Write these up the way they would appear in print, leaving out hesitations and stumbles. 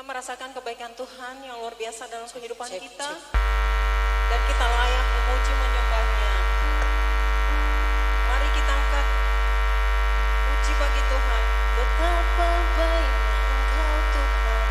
Kita merasakan kebaikan Tuhan yang luar biasa dalam kehidupan kita. Dan kita layak memuji menyembahnya. Mari kita angkat puji bagi Tuhan. Betapa baiknya Engkau Tuhan.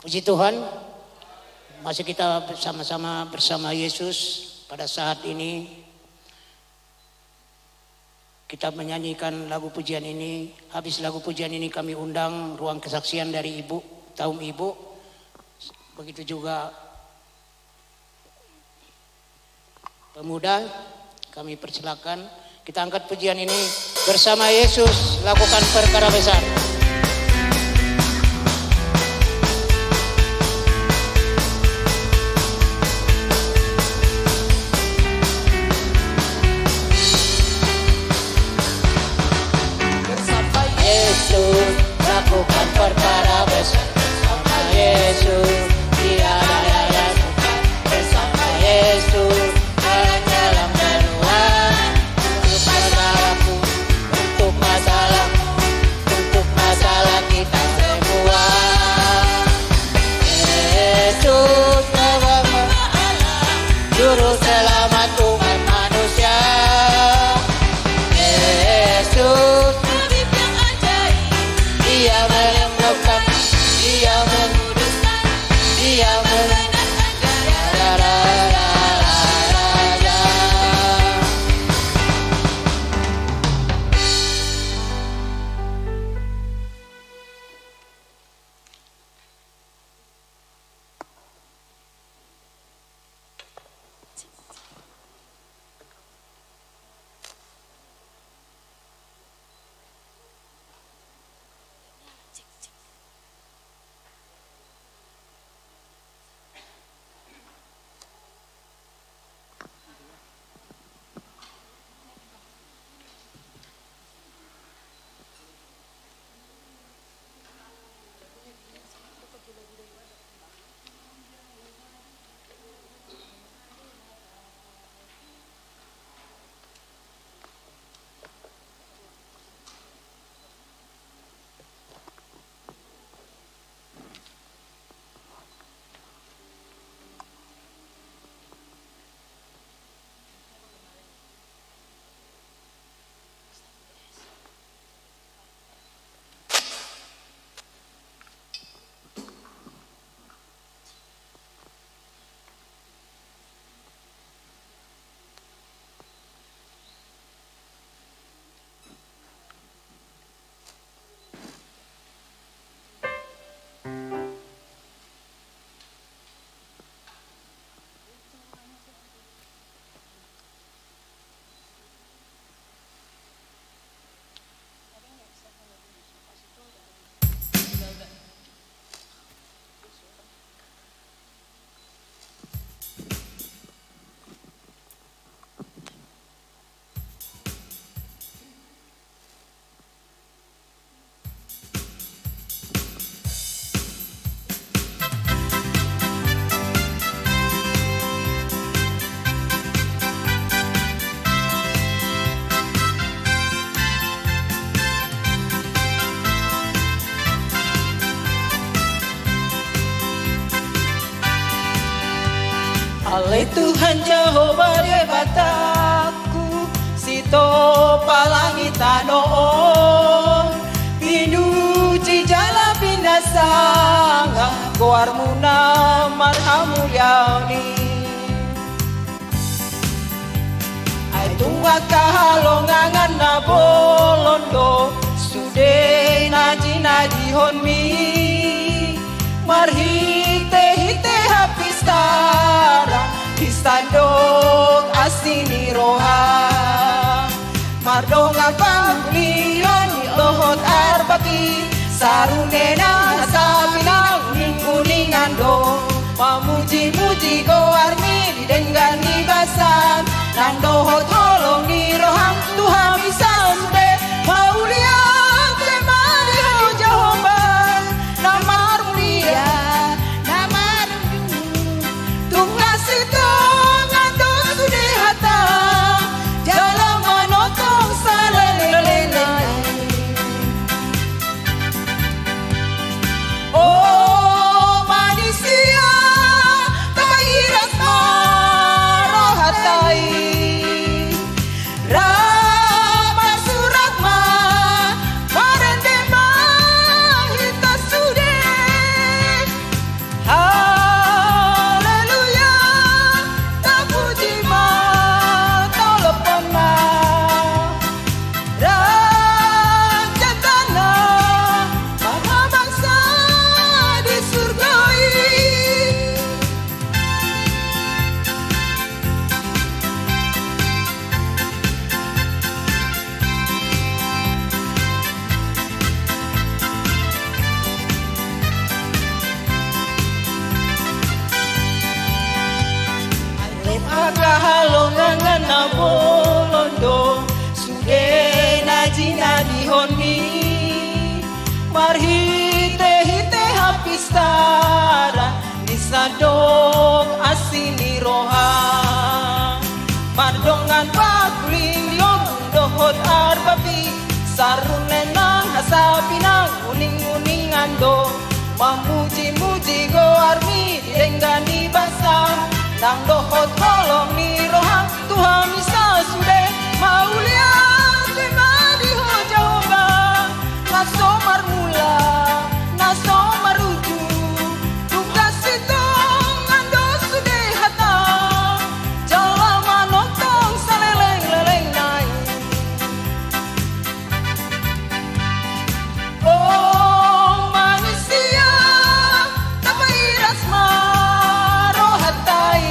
Puji Tuhan, masih kita bersama-sama bersama Yesus pada saat ini. Kita menyanyikan lagu pujian ini. Habis lagu pujian ini kami undang ruang kesaksian dari Ibu, kaum Ibu. Begitu juga pemuda, kami persilakan. Kita angkat pujian ini bersama Yesus lakukan perkara besar. Lakukan perkara besar bersama Yesus, tiada daya tunggal bersama Yesus, menyelam beruang untuk masalahku, untuk masalahku, untuk Ale Tuhan Jehovah dia bataku, sito palangi tanoon, pinuji jala pinasanga, goarmu na marhamu yauni. Ay tunga kahalongangan na bolondo, sude na jina dihonmi, marhite-hite hapistara, istandong asini roha, mardonga panglion lohot arbaki, sarunena nasabina uning-uningan do, mamuji-muji goarmi didengani basan, nang dohot holong ni rohang Tuhan bisa sude, maulia temani ho Jehovah, namar mulia, namar tungas itu ngando sude hata, jalan manotong salelelelai. Oh manusia tahiras marohatai, Rama suratma marendema hita sude, haleluya tapuji ma telepon ma, Raja tanah maha bangsa di surgai. Kahalongangan na bolondo, sude na jina dihonmi, marhite-hite hapistara, nisadong asini roha, mardongan pakuling yong dohot arbabi, sarunenang hasapinang uning-uningan do, mamuji-muji goarmi denggani basang, nang dohot kolong ni rohang Tuhan bisa sude, maulia temani ho Jehovah, naso marmula, naso maruju, tugas itu ngando sude hata, jalan manotong saleleng-leleng nai. Oh manusia tapairas marohatai,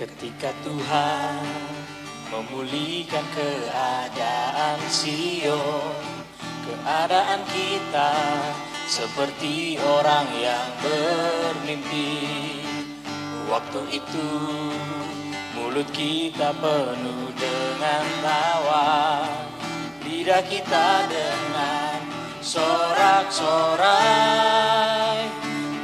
Ketika Tuhan memulihkan keadaan Sion, keadaan kita seperti orang yang bermimpi. Waktu itu mulut kita penuh dengan tawa, lidah kita dengan sorak-sorai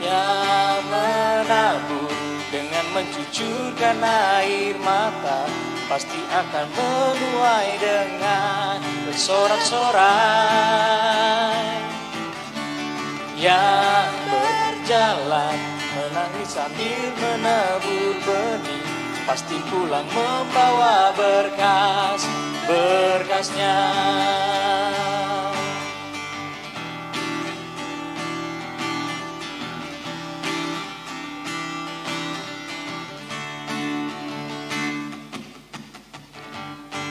yang menabur dengan mencucurkan air mata, pasti akan menuai dengan bersorak-sorai. Yang berjalan menangis sambil menabur benih, pasti pulang membawa berkasnya.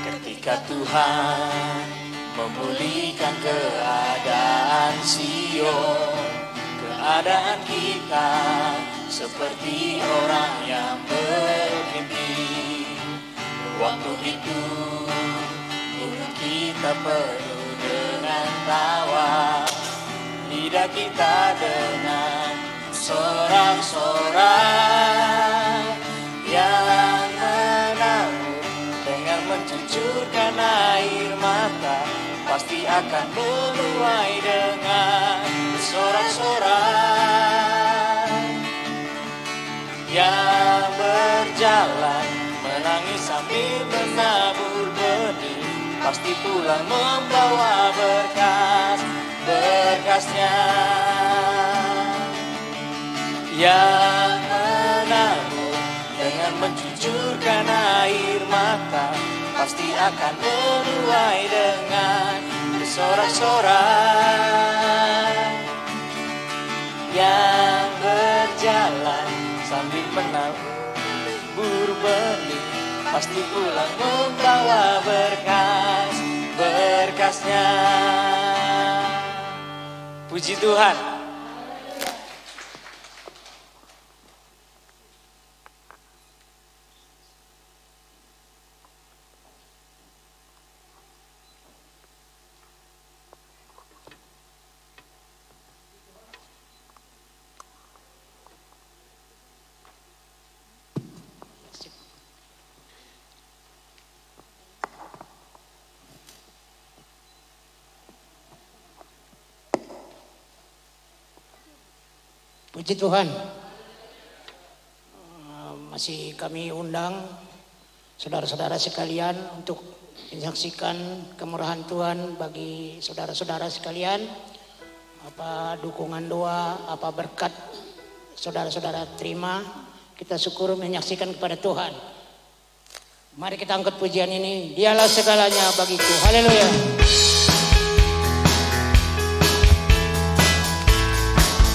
Ketika Tuhan memulihkan keadaan Sion, keadaan kita seperti orang yang bermimpi. Waktu itu mulut kita penuh dengan tawa, lidah kita dengan sorak-sorai yang menabur dengan mencucurkan air mata, pasti akan menuai dengan sorak-sorai. Yang berjalan menangis sambil menabur benih, pasti pulang membawa berkasnya. Yang menabur dengan mencucurkan air mata, pasti akan menuai dengan bersorak-sorai. Yang berjalan sambil menabur benih, pasti pulang membawa berkasnya. Puji Tuhan. Puji Tuhan. Masih kami undang saudara-saudara sekalian untuk menyaksikan kemurahan Tuhan bagi saudara-saudara sekalian. Apa dukungan doa, apa berkat saudara-saudara terima, kita syukur menyaksikan kepada Tuhan. Mari kita angkat pujian ini. Dialah segalanya bagiku. Haleluya.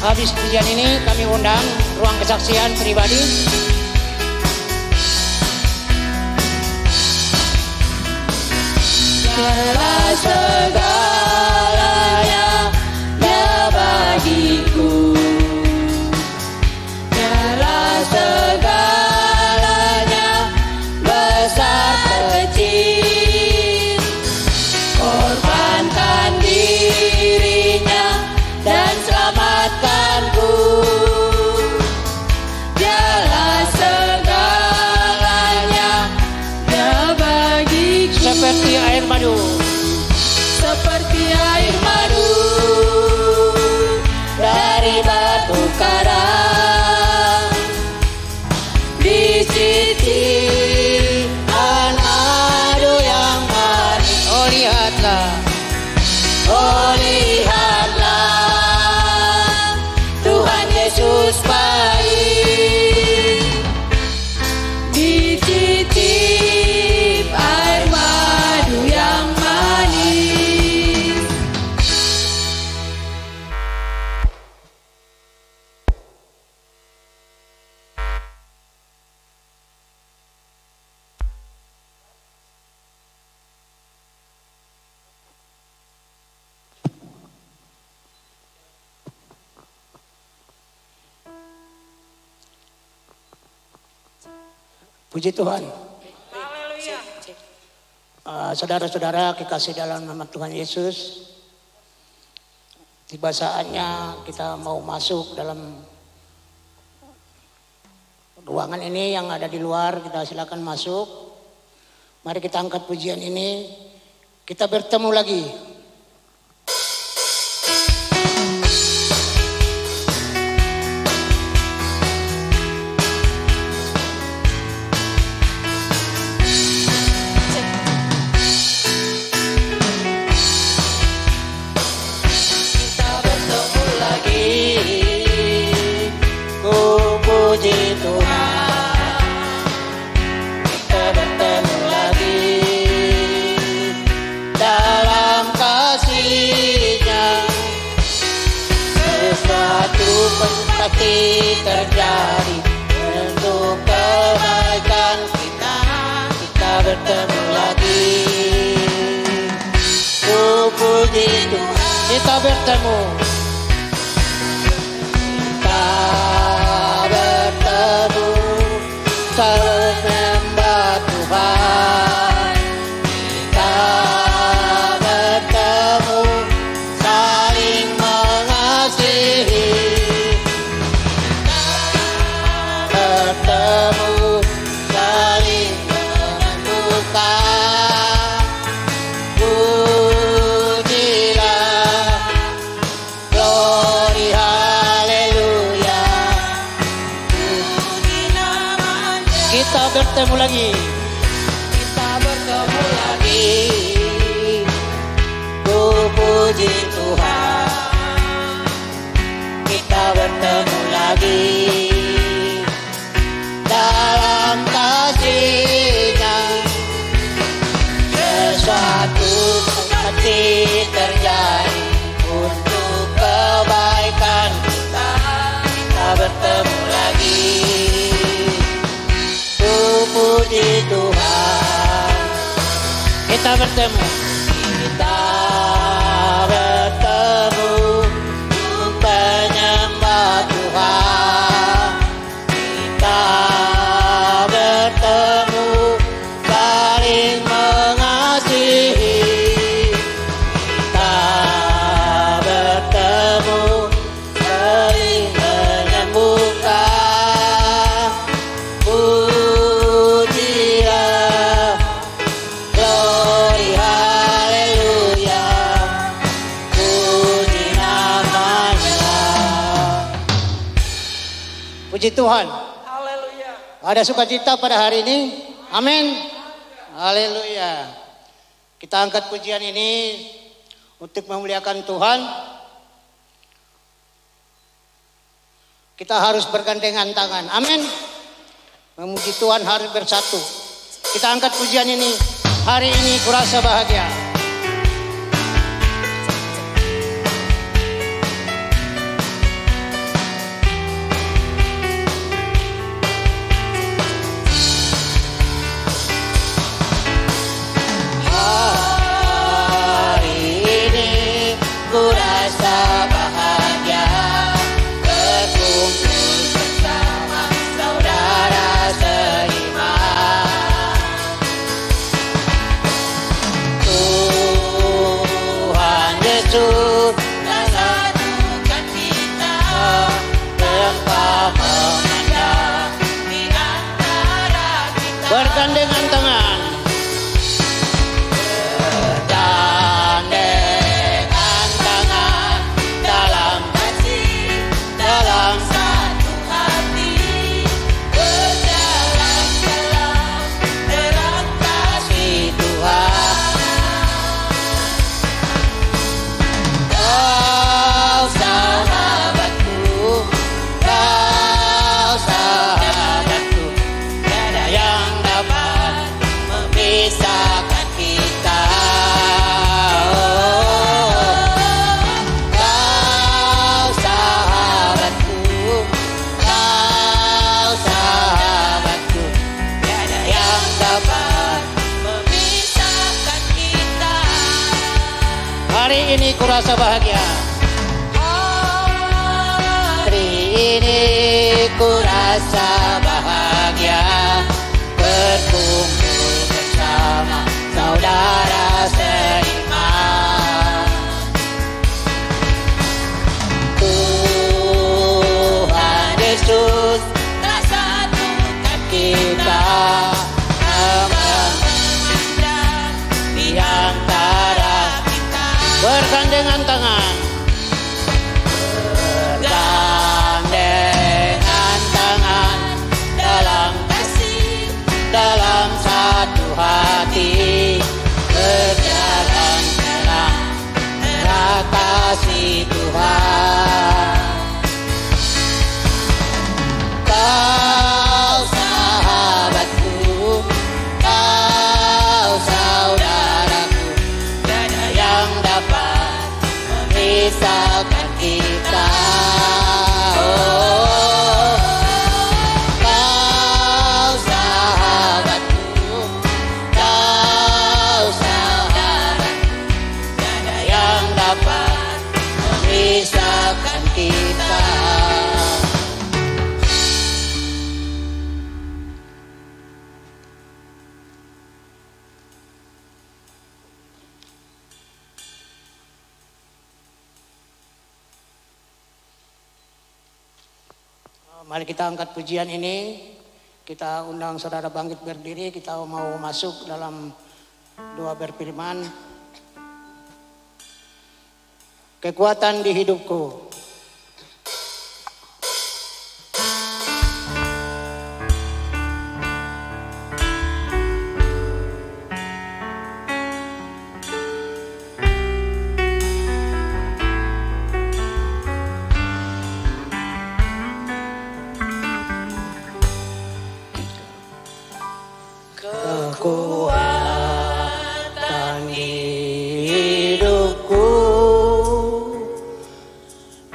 Habis pujian ini kami undang ruang kesaksian pribadi. Dialah segalanya bagiku. Dialah segalanya besar kecil. Korbankan dirinya dan selamatkanku. Dialah segalanya bagiku. Seperti air madu, seperti air madu dari batu karang, dicicikan madu yang manis. oh lihatlah, Oh lihatlah, Tuhan Yesus baik, dicicip air madu yang manis. Puji Tuhan. Haleluya. Saudara-saudara kekasih dalam nama Tuhan Yesus, tiba saatnya kita mau masuk dalam ruangan ini. Yang ada di luar kita silakan masuk. Mari kita angkat pujian ini, kita bertemu lagi. Pasti terjadi untuk kebaikan kita, kita bertemu lagi. Ku puji Tuhan, kita bertemu, kita bertemu, terus menyembah Tuhan. Kita bertemu, saling mengasihi. Bertemu, saling menemukan. Pujilah, glory, haleluya. Puji namanya. Kita bertemu lagi. Kita bertemu lagi. Ku puji Tuhan. Kita bertemu lagi. Dalam kasih-Nya sesuatu pasti terjadi untuk kebaikan kita, kita bertemu lagi. Ku puji Tuhan, kita bertemu, kita bertemu untuk menyembah Tuhan. Kita bertemu, saling mengasihi. Kita bertemu, saling menyembuhkan. Pujilah, glory, haleluya. Puji namanya. Puji Tuhan. Haleluya. Ada sukacita pada hari ini. Amin. Haleluya. Kita angkat pujian ini untuk memuliakan Tuhan. Kita harus bergandengan tangan. Amin. Memuji Tuhan harus bersatu. Kita angkat pujian ini. Hari ini kurasa bahagia. Bergandengan tangan. Bergandengan tangan dalam kasih, dalam satu hati. Berjalan dalam kasih Tuhan. Kau sahabatku, kau sahabatku, tiada yang dapat memisahkan kita. Kau sahabatku, tiada yang dapat memisahkan kita. Hari ini kurasa bahagia. Hari ini kurasa bahagia. Bergandengan tangan. Bergandengan tangan dalam kasih, dalam satu hati, berjalan terang kasih Tuhan. Kau sahabatku, kau saudaraku, tiada yang dapat memisahkan kita. Oh, kau sahabatku, kau saudaraku, tiada yang dapat memisahkan kita. Mari kita angkat pujian ini. Kita undang saudara bangkit berdiri. Kita mau masuk dalam doa berfirman. Kekuatan di hidupku. Kekuatan di hidupku,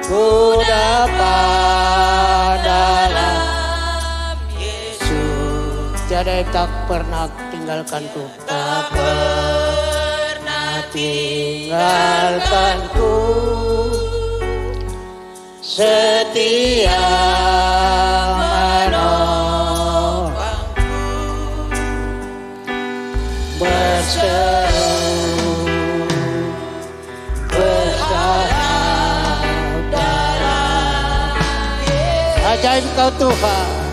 ku dapat dalam Yesus. Tiada yang tak pernah tinggalkanku. Tak pernah tinggalkanku, setia berseru berharap dalam Yesus. Ajaib kau Tuhan.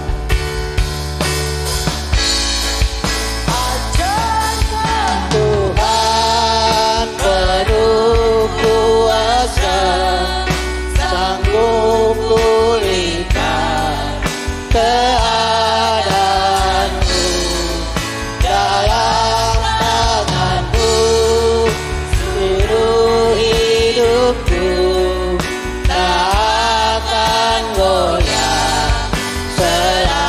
Tuhan penuh kuasa, sanggup pulihkan keadaanku. Dalam tanganmu seluruh hidupku, tak akan goyah selamanya.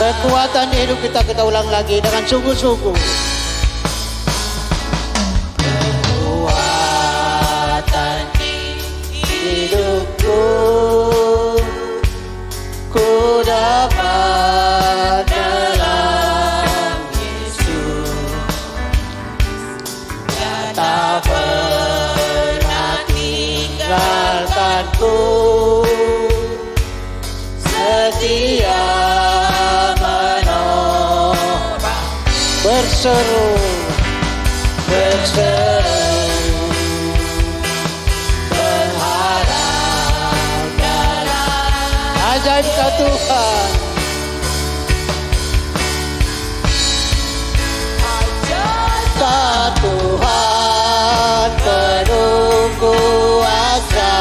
Kekuatan di hidup kita ulang lagi dengan sungguh-sungguh. Kekuatan di hidupku, ku dapat dalam Yesus. Dia tak pernah tinggalkanku, setia Berseru berseru berharap dalam ajaib kau Tuhan. Ajaib Tuhan penuh kuasa,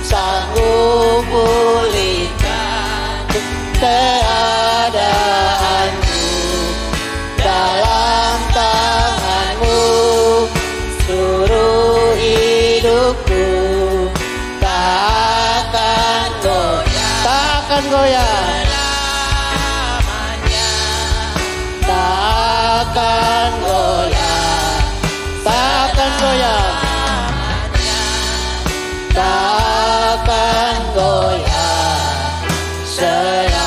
sanggup pulihkan keadaanku. Dalam tanganmu seluruh hidupku, tak akan goyah, Tak akan goyah. selamanya. Tak akan goyah, Tak akan goyah. tak akan goyah selamanya.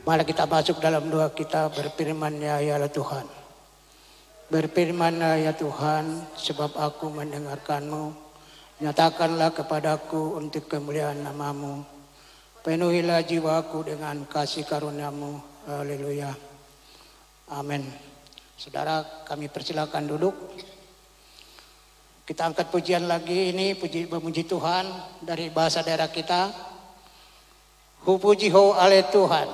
Mari kita masuk dalam doa kita berfirman, ya Tuhan. Berfirmanlah ya Tuhan, sebab aku mendengarkanmu. Nyatakanlah kepadaku untuk kemuliaan namamu. Penuhilah jiwaku dengan kasih karuniamu. Haleluya. Amin. Saudara, kami persilakan duduk. Kita angkat pujian lagi ini, memuji Tuhan dari bahasa daerah kita. Hu puji ho ale Tuhan.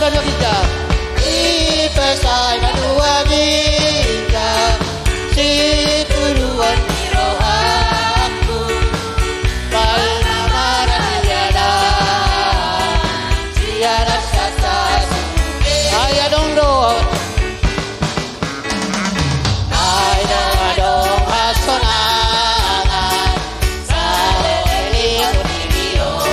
banyak kita. Ipesai dua ginja, si tuduhan di rohaku, baik amaran tiada, tiada sasas. Ayah dong doa. Ayah dong hasonangan, saleli unibio,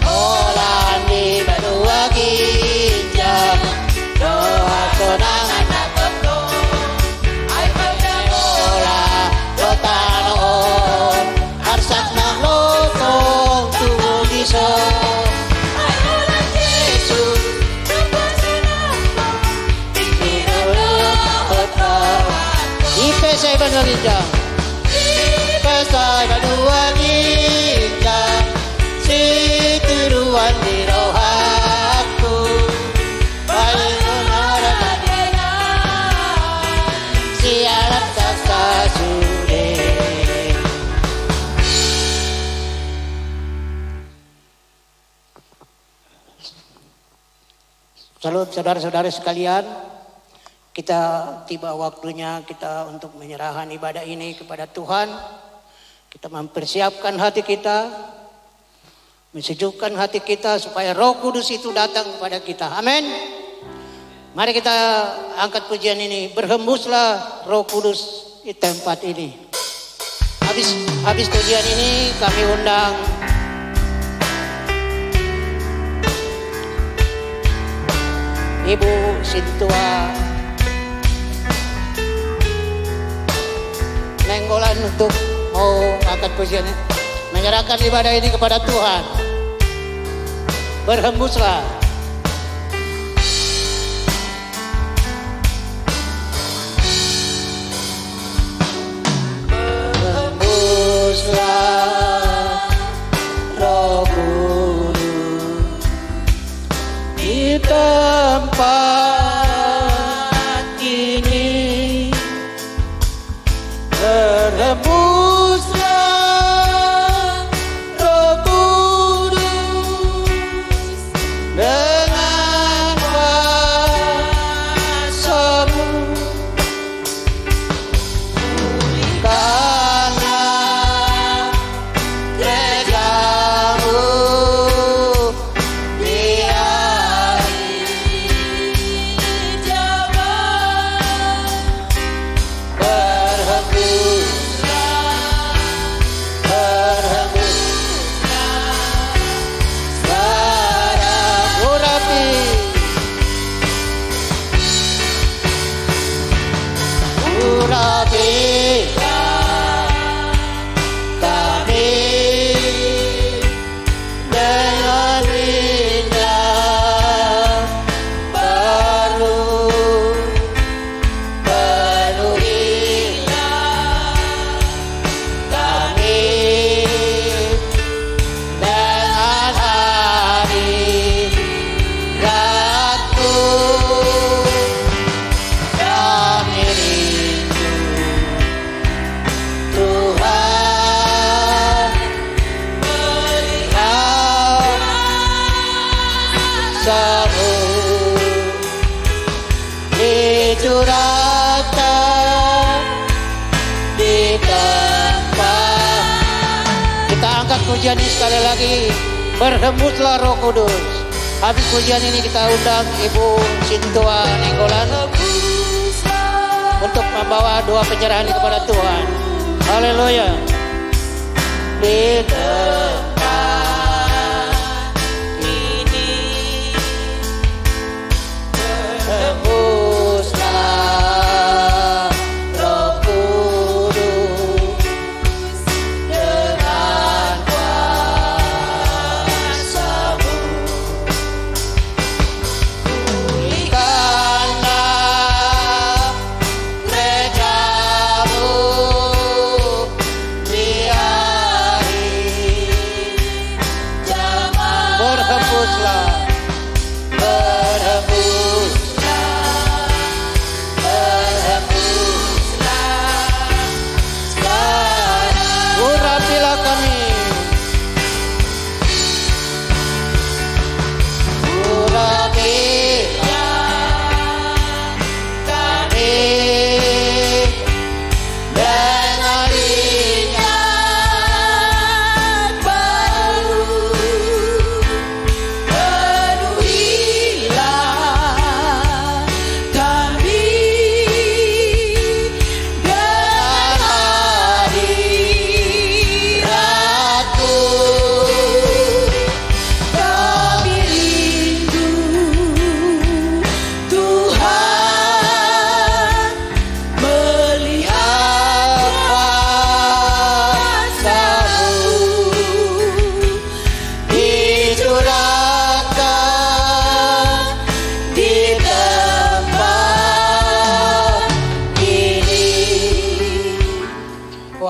olan di berdua ginja, doa sonangan nakoto, ay pagdamola, lotanoon, arsak ng lokong tumuliso. Ipesai banyak kita. Ipesai dua ginja, si tuduhan di rohaku, baik amaran tiada, siarat sasa sude. Salut saudara-saudara sekalian, kita tiba waktunya kita untuk menyerahkan ibadah ini kepada Tuhan. Kita mempersiapkan hati kita, mensejukkan hati kita supaya Roh Kudus itu datang kepada kita. Amin. Mari kita angkat pujian ini. Berhembuslah Roh Kudus di tempat ini. Habis pujian ini kami undang Ibu Sintua Nenggolan untuk mau angkat pujiannya, menyerahkan ibadah ini kepada Tuhan. Berhembuslah. Berhembuslah Roh Kudus di tempat ini. Berhembuslah Roh Kudus dengan kuasa-Mu, pulihkanlah gereja-Mu di hari zaman. Dicurahkan di tempat. Kita angkat pujian ini sekali lagi. Berhembuslah Roh Kudus. Habis pujian ini kita undang Ibu Sintua Nenggolan untuk membawa doa penyerahan ini kepada Tuhan. Haleluya. Di tempat ini berhembuslah Roh Kudus dengan kuasa-Mu, pulihkanlah gereja-Mu di hari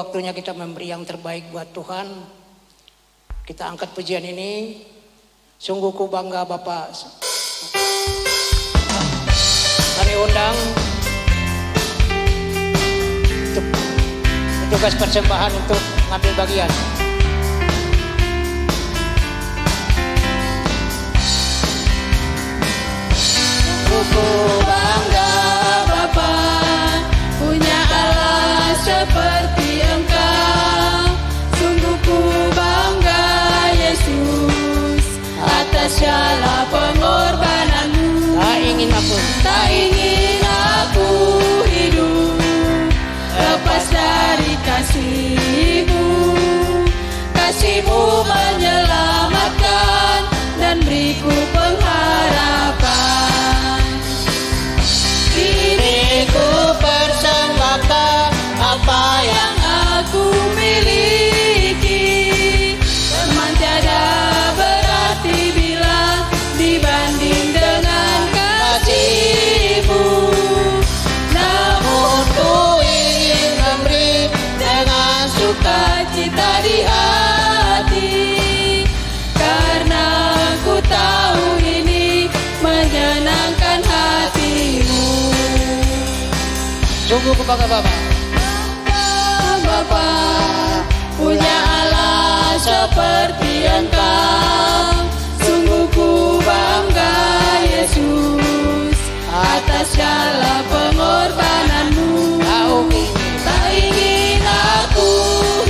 waktunya kita memberi yang terbaik buat Tuhan. Kita angkat pujian ini. Sungguh ku bangga Bapak. Kami undang untuk tugas persembahan untuk mengambil bagian. Ku bangga Bapa punya Allah seperti Engkau. Sungguh ku bangga Yesus atas segala pengorbananmu. Tak ingin aku hidup lepas dari kasih-Mu. Kasih-Mu menyelamatkan dan beriku pengharapan. Kini ku persembahkan apa yang aku miliki. Teman tiada berarti bila dibanding dengan kasih-Mu. Namun ku ingin memberi dengan sukacita di hati, karena ku tahu ini menyenangkan hati-Mu. Sungguh ku bangga Bapak. Bapa punya Allah seperti Engkau. Sungguh ku bangga Yesus atas segala pengorbananmu. Tak ingin aku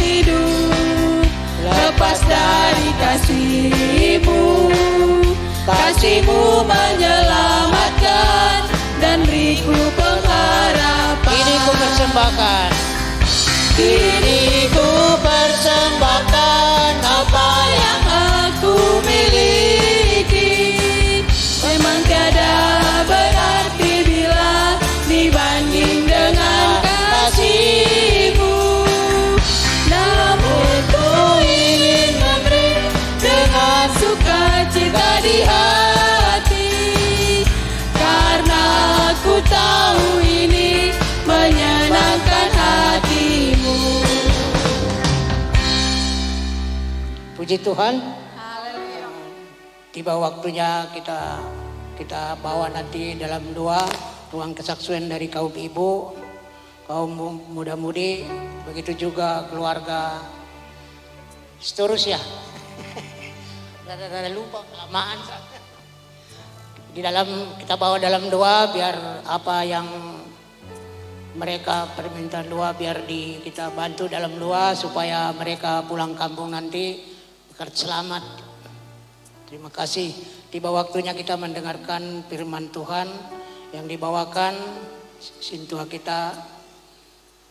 hidup lepas dari kasih-Mu. Kasih-Mu menyelamatkan dan beriku pengharapan. Kini ku persembahkan. Kini ku persembahkan apa yang aku miliki. Memang tiada berarti bila dibanding dengan kasih-Mu. Namun ku ingin memberi dengan sukacita di hati, karena ku tahu ini menyenangkan hati-Mu. Puji Tuhan. Tiba waktunya kita bawa nanti dalam doa ruang kesaksian dari kaum ibu, kaum muda-mudi, begitu juga keluarga seterusnya. Gak lupa kelamaan. Kita bawa dalam doa biar apa yang mereka permintaan doa biar kita bantu dalam doa supaya mereka pulang kampung nanti selamat. Terima kasih. Tiba waktunya kita mendengarkan firman Tuhan yang dibawakan sintua kita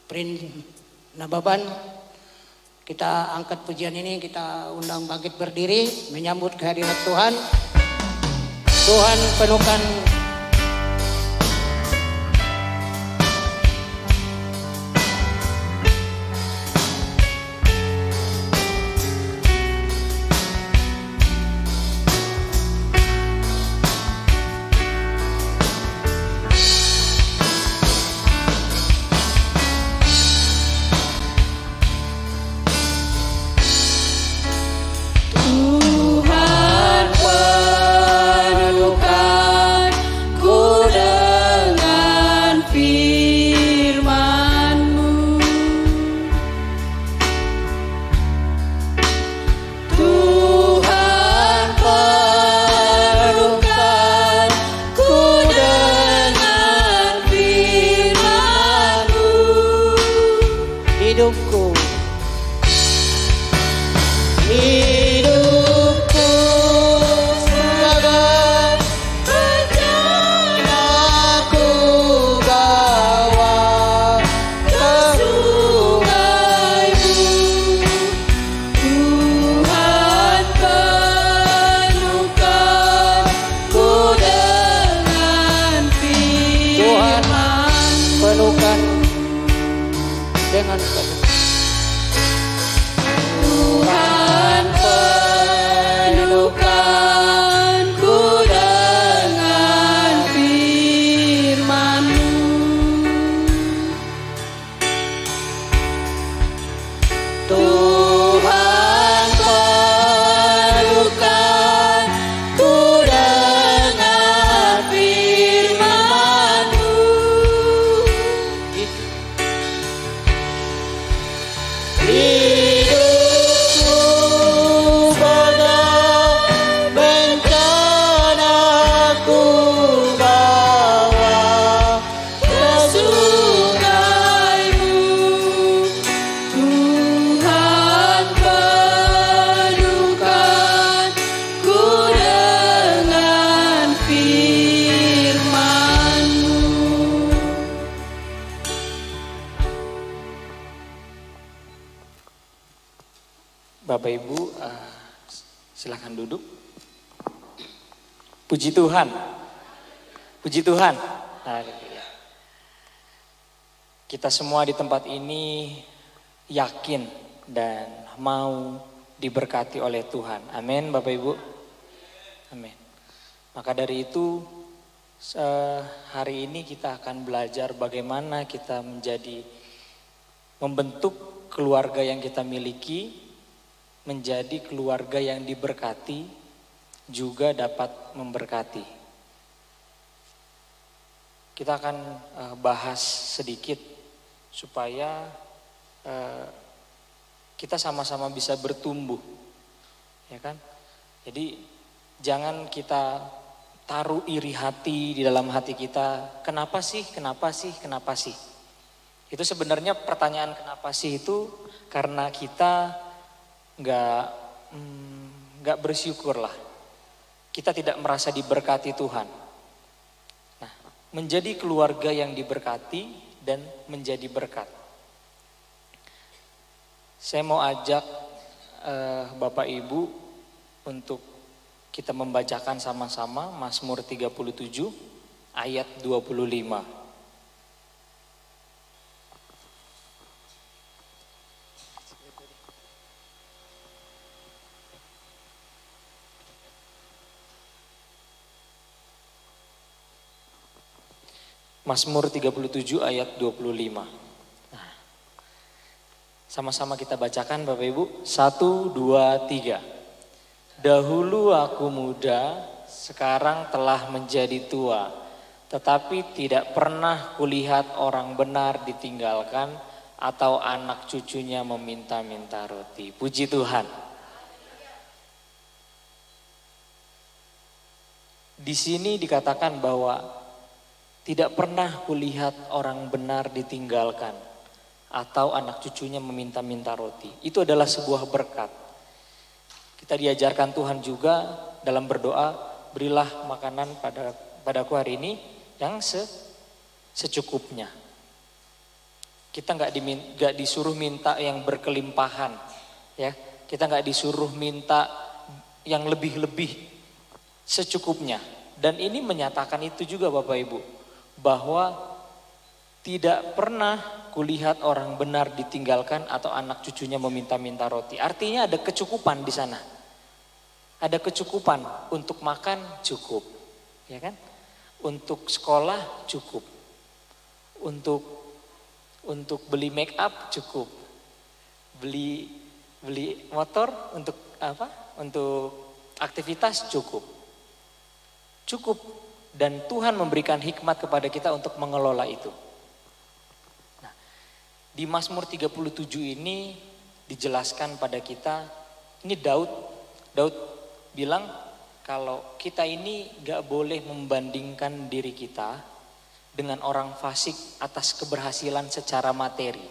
Prin Nababan. Kita angkat pujian ini, kita undang bangkit berdiri menyambut kehadirat Tuhan. Tuhan penuhkan Bapak Ibu, silakan duduk. Puji Tuhan. Puji Tuhan. Kita semua di tempat ini yakin dan mau diberkati oleh Tuhan. Amin Bapak Ibu. Amin. Maka dari itu hari ini kita akan belajar bagaimana kita membentuk keluarga yang kita miliki menjadi keluarga yang diberkati, juga dapat memberkati. Kita akan bahas sedikit supaya kita sama-sama bisa bertumbuh, ya kan? Jadi jangan kita taruh iri hati di dalam hati kita. Kenapa sih? Kenapa sih? Kenapa sih? Itu sebenarnya pertanyaan kenapa sih itu karena kita nggak bersyukur lah. Kita tidak merasa diberkati Tuhan. Nah, menjadi keluarga yang diberkati dan menjadi berkat. Saya mau ajak Bapak Ibu untuk kita membacakan sama-sama Mazmur 37 ayat 25. Mazmur 37 ayat 25. Nah, sama-sama kita bacakan Bapak Ibu. 1, 2, 3. Dahulu aku muda, sekarang telah menjadi tua. Tetapi tidak pernah kulihat orang benar ditinggalkan atau anak cucunya meminta-minta roti. Puji Tuhan. Di sini dikatakan bahwa tidak pernah kulihat orang benar ditinggalkan atau anak cucunya meminta-minta roti. Itu adalah sebuah berkat. Kita diajarkan Tuhan juga dalam berdoa, berilah makanan padaku hari ini yang secukupnya. Kita nggak disuruh minta yang berkelimpahan, ya. Kita nggak disuruh minta yang lebih-lebih, secukupnya. Dan ini menyatakan itu juga Bapak Ibu, bahwa tidak pernah kulihat orang benar ditinggalkan atau anak cucunya meminta-minta roti. Artinya ada kecukupan di sana. Ada kecukupan untuk makan cukup, ya kan? Untuk sekolah cukup. Untuk beli make up cukup. Beli motor untuk apa? Untuk aktivitas cukup. Cukup. Dan Tuhan memberikan hikmat kepada kita untuk mengelola itu. Nah, di Mazmur 37 ini dijelaskan pada kita, ini Daud bilang kalau kita ini gak boleh membandingkan diri kita dengan orang fasik atas keberhasilan secara materi.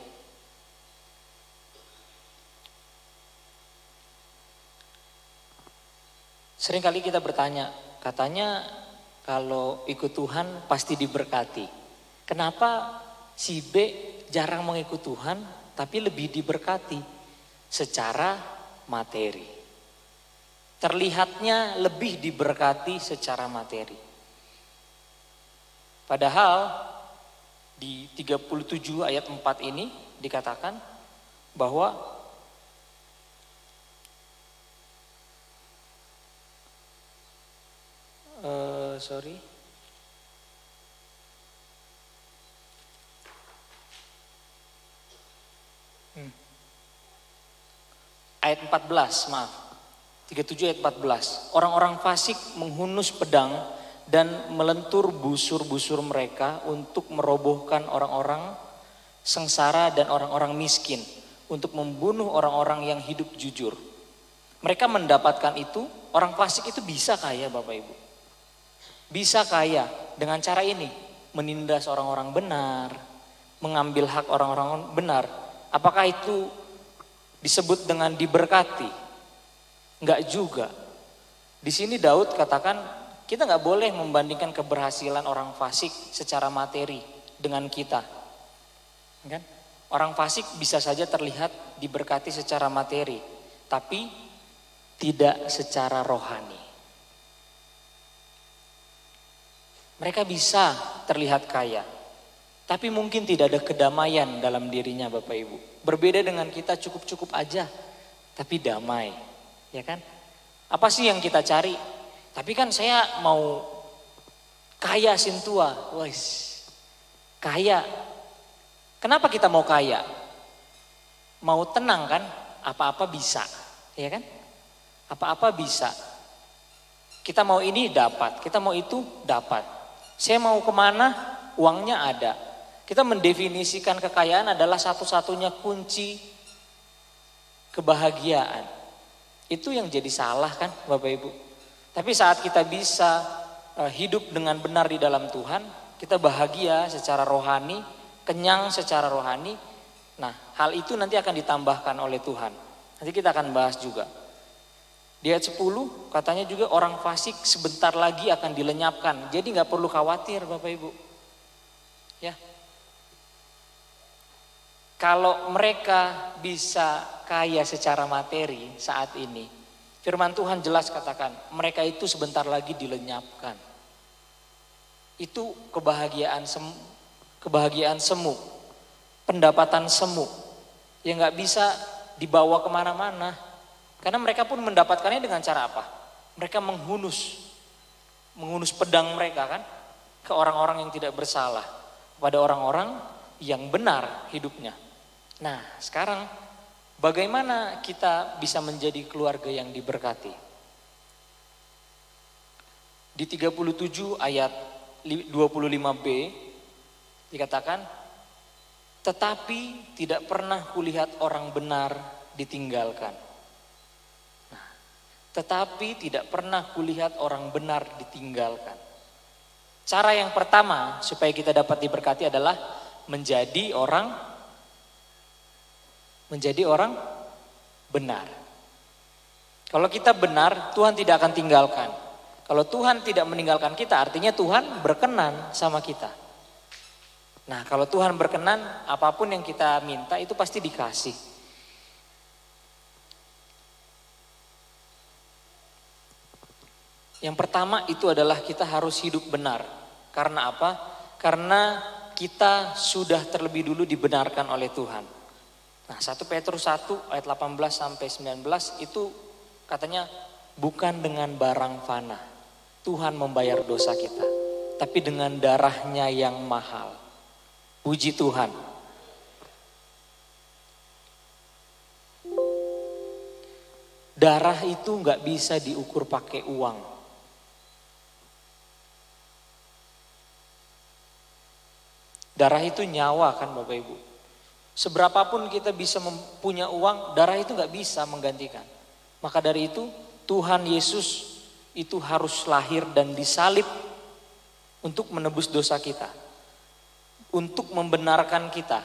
Seringkali kita bertanya, katanya kalau ikut Tuhan pasti diberkati. Kenapa si B jarang mengikut Tuhan tapi lebih diberkati secara materi? Terlihatnya lebih diberkati secara materi. Padahal di 37 ayat 4 ini dikatakan bahwa ayat 14, maaf. 37 ayat 14. Orang-orang fasik menghunus pedang dan melentur busur-busur mereka untuk merobohkan orang-orang sengsara dan orang-orang miskin, untuk membunuh orang-orang yang hidup jujur. Mereka mendapatkan itu, orang fasik itu bisa kaya Bapak Ibu. Bisa kaya dengan cara ini, menindas orang-orang benar, mengambil hak orang-orang benar. Apakah itu disebut dengan diberkati? Enggak juga. Di sini Daud katakan kita nggak boleh membandingkan keberhasilan orang fasik secara materi dengan kita. Kan? Orang fasik bisa saja terlihat diberkati secara materi. tapi tidak secara rohani. Mereka bisa terlihat kaya, tapi mungkin tidak ada kedamaian dalam dirinya Bapak Ibu. Berbeda dengan kita, cukup-cukup aja, tapi damai. Ya kan? Apa sih yang kita cari? Tapi kan saya mau kaya sintua. Wes, kaya. Kenapa kita mau kaya? Mau tenang kan? Apa-apa bisa. Ya kan? Apa-apa bisa. Kita mau ini dapat, kita mau itu dapat. Saya mau kemana, uangnya ada. Kita mendefinisikan kekayaan adalah satu-satunya kunci kebahagiaan. Itu yang jadi salah kan Bapak Ibu. Tapi saat kita bisa hidup dengan benar di dalam Tuhan, kita bahagia secara rohani, kenyang secara rohani. Nah, hal itu nanti akan ditambahkan oleh Tuhan. Nanti kita akan bahas juga. Di ayat 10 katanya juga orang fasik sebentar lagi akan dilenyapkan. Jadi gak perlu khawatir Bapak Ibu. Ya. Kalau mereka bisa kaya secara materi saat ini, firman Tuhan jelas katakan mereka itu sebentar lagi dilenyapkan. Itu kebahagiaan semu, pendapatan semu yang gak bisa dibawa kemana-mana. Karena mereka pun mendapatkannya dengan cara apa? Mereka menghunus pedang mereka kan ke orang-orang yang tidak bersalah, kepada orang-orang yang benar hidupnya. Nah, sekarang bagaimana kita bisa menjadi keluarga yang diberkati? Di 37 ayat 25b dikatakan, tetapi tidak pernah kulihat orang benar ditinggalkan. Tetapi tidak pernah kulihat orang benar ditinggalkan. Cara yang pertama supaya kita dapat diberkati adalah menjadi orang benar. Kalau kita benar, Tuhan tidak akan tinggalkan. Kalau Tuhan tidak meninggalkan kita, artinya Tuhan berkenan sama kita. Nah, kalau Tuhan berkenan, apapun yang kita minta itu pasti dikasih. Yang pertama itu adalah kita harus hidup benar. Karena apa? Karena kita sudah terlebih dulu dibenarkan oleh Tuhan. Nah, 1 Petrus 1 ayat 18 sampai 19 itu katanya bukan dengan barang fana Tuhan membayar dosa kita, tapi dengan darahnya yang mahal. Puji Tuhan. Darah itu nggak bisa diukur pakai uang. Darah itu nyawa kan Bapak Ibu. Seberapapun kita bisa punya uang, darah itu gak bisa menggantikan. Maka dari itu Tuhan Yesus itu harus lahir dan disalib untuk menebus dosa kita. Untuk membenarkan kita.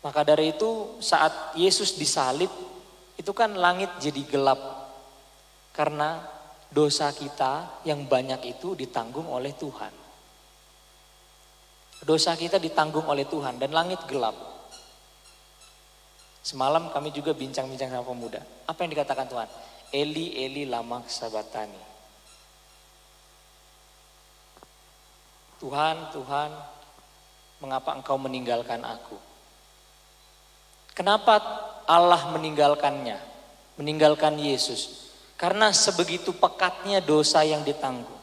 Maka dari itu saat Yesus disalib, itu kan langit jadi gelap. Karena dosa kita yang banyak itu ditanggung oleh Tuhan. Dosa kita ditanggung oleh Tuhan dan langit gelap. Semalam kami juga bincang-bincang sama pemuda. Apa yang dikatakan Tuhan? Eli, Eli lama sabatani. Tuhan, Tuhan, mengapa engkau meninggalkan aku? Kenapa Allah meninggalkannya? Meninggalkan Yesus? Karena sebegitu pekatnya dosa yang ditanggung.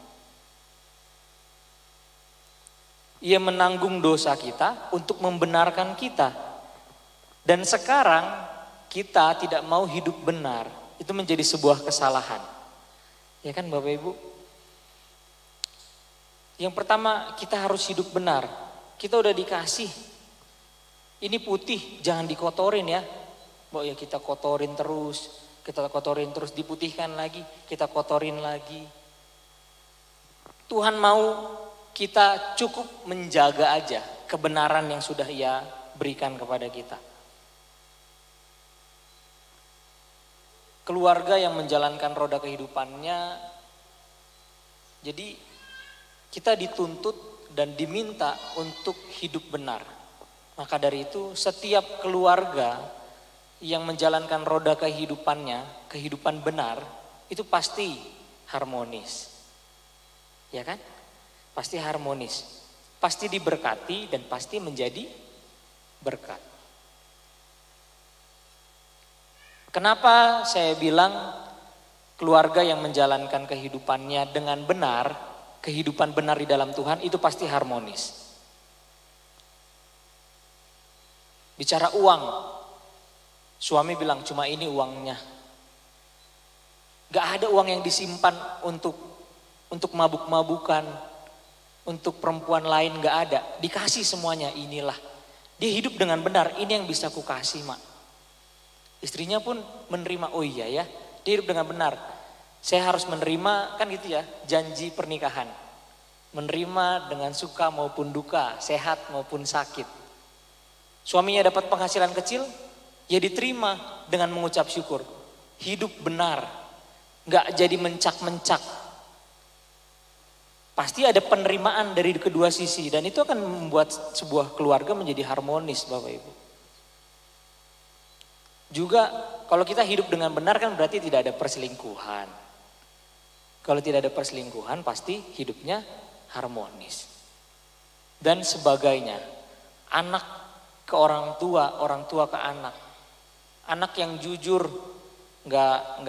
Ia menanggung dosa kita untuk membenarkan kita. Dan sekarang kita tidak mau hidup benar. Itu menjadi sebuah kesalahan. Ya kan Bapak Ibu? Yang pertama kita harus hidup benar. Kita udah dikasih. Ini putih jangan dikotorin ya. Bahwa ya kita kotorin terus. Kita kotorin terus, diputihkan lagi. Kita kotorin lagi. Tuhan mau kita cukup menjaga aja kebenaran yang sudah Ia berikan kepada kita. Keluarga yang menjalankan roda kehidupannya, jadi kita dituntut dan diminta untuk hidup benar. Maka dari itu setiap keluarga yang menjalankan roda kehidupannya, kehidupan benar, itu pasti harmonis. Ya kan? Pasti harmonis. Pasti diberkati dan pasti menjadi berkat. Kenapa saya bilang keluarga yang menjalankan kehidupannya dengan benar, kehidupan benar di dalam Tuhan itu pasti harmonis. Bicara uang, suami bilang cuma ini uangnya. Gak ada uang yang disimpan untuk mabuk-mabukan, untuk perempuan lain gak ada. Dikasih semuanya, inilah. Dia hidup dengan benar, ini yang bisa ku kasih, Mak. Istrinya pun menerima, oh iya ya, dia hidup dengan benar. Saya harus menerima, kan gitu ya, janji pernikahan. Menerima dengan suka maupun duka, sehat maupun sakit. Suaminya dapat penghasilan kecil, ya diterima dengan mengucap syukur. Hidup benar, gak jadi mencak-mencak. Pasti ada penerimaan dari kedua sisi dan itu akan membuat sebuah keluarga menjadi harmonis, Bapak Ibu. Juga kalau kita hidup dengan benar kan berarti tidak ada perselingkuhan. Kalau tidak ada perselingkuhan pasti hidupnya harmonis. Dan sebagainya. Anak ke orang tua ke anak. Anak yang jujur, nggak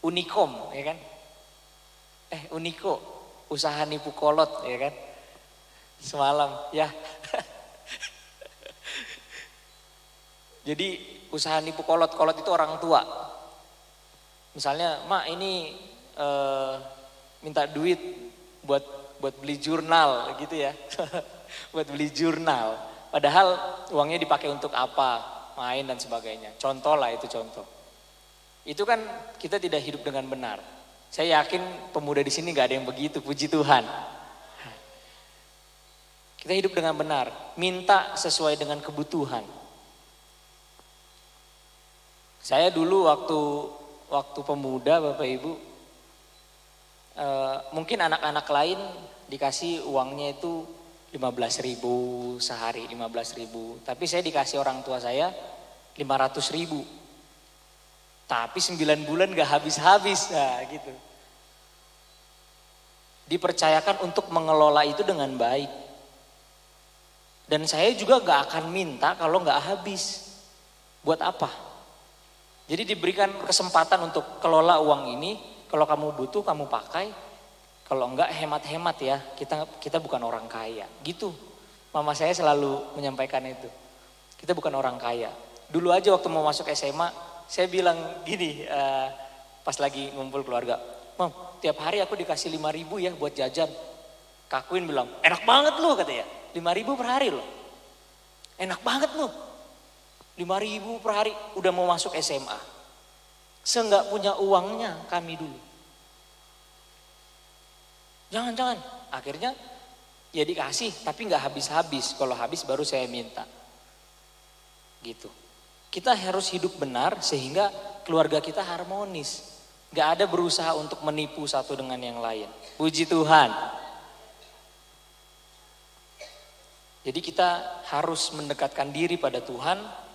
unikom, ya kan? Uniko, usaha nipu kolot, ya kan? Semalam, ya. Jadi usaha nipu kolot itu orang tua. Misalnya, Mak ini minta duit buat beli jurnal gitu ya. Buat beli jurnal. Padahal uangnya dipakai untuk apa? Main dan sebagainya. Contoh lah itu contoh. Itu kan kita tidak hidup dengan benar. Saya yakin pemuda di sini gak ada yang begitu, puji Tuhan. Kita hidup dengan benar, minta sesuai dengan kebutuhan. Saya dulu waktu pemuda Bapak Ibu, mungkin anak-anak lain dikasih uangnya itu 15.000 sehari, 15.000. Tapi saya dikasih orang tua saya 500.000. Tapi 9 bulan gak habis-habis, nah gitu. Dipercayakan untuk mengelola itu dengan baik. Dan saya juga gak akan minta kalau gak habis. Buat apa? Jadi diberikan kesempatan untuk kelola uang ini, kalau kamu butuh kamu pakai, kalau enggak hemat-hemat ya, kita bukan orang kaya. Gitu, mama saya selalu menyampaikan itu. Kita bukan orang kaya. Dulu aja waktu mau masuk SMA, saya bilang gini, pas lagi ngumpul keluarga, Mam, tiap hari aku dikasih 5.000 ya buat jajan. Kakuin bilang, enak banget lu katanya, 5.000 per hari loh. Enak banget lu. 5.000 per hari udah mau masuk SMA. Seenggak punya uangnya kami dulu. Jangan. Akhirnya ya dikasih tapi gak habis-habis. Kalau habis baru saya minta. Gitu. Kita harus hidup benar sehingga keluarga kita harmonis. Gak ada berusaha untuk menipu satu dengan yang lain. Puji Tuhan. Jadi kita harus mendekatkan diri pada Tuhan.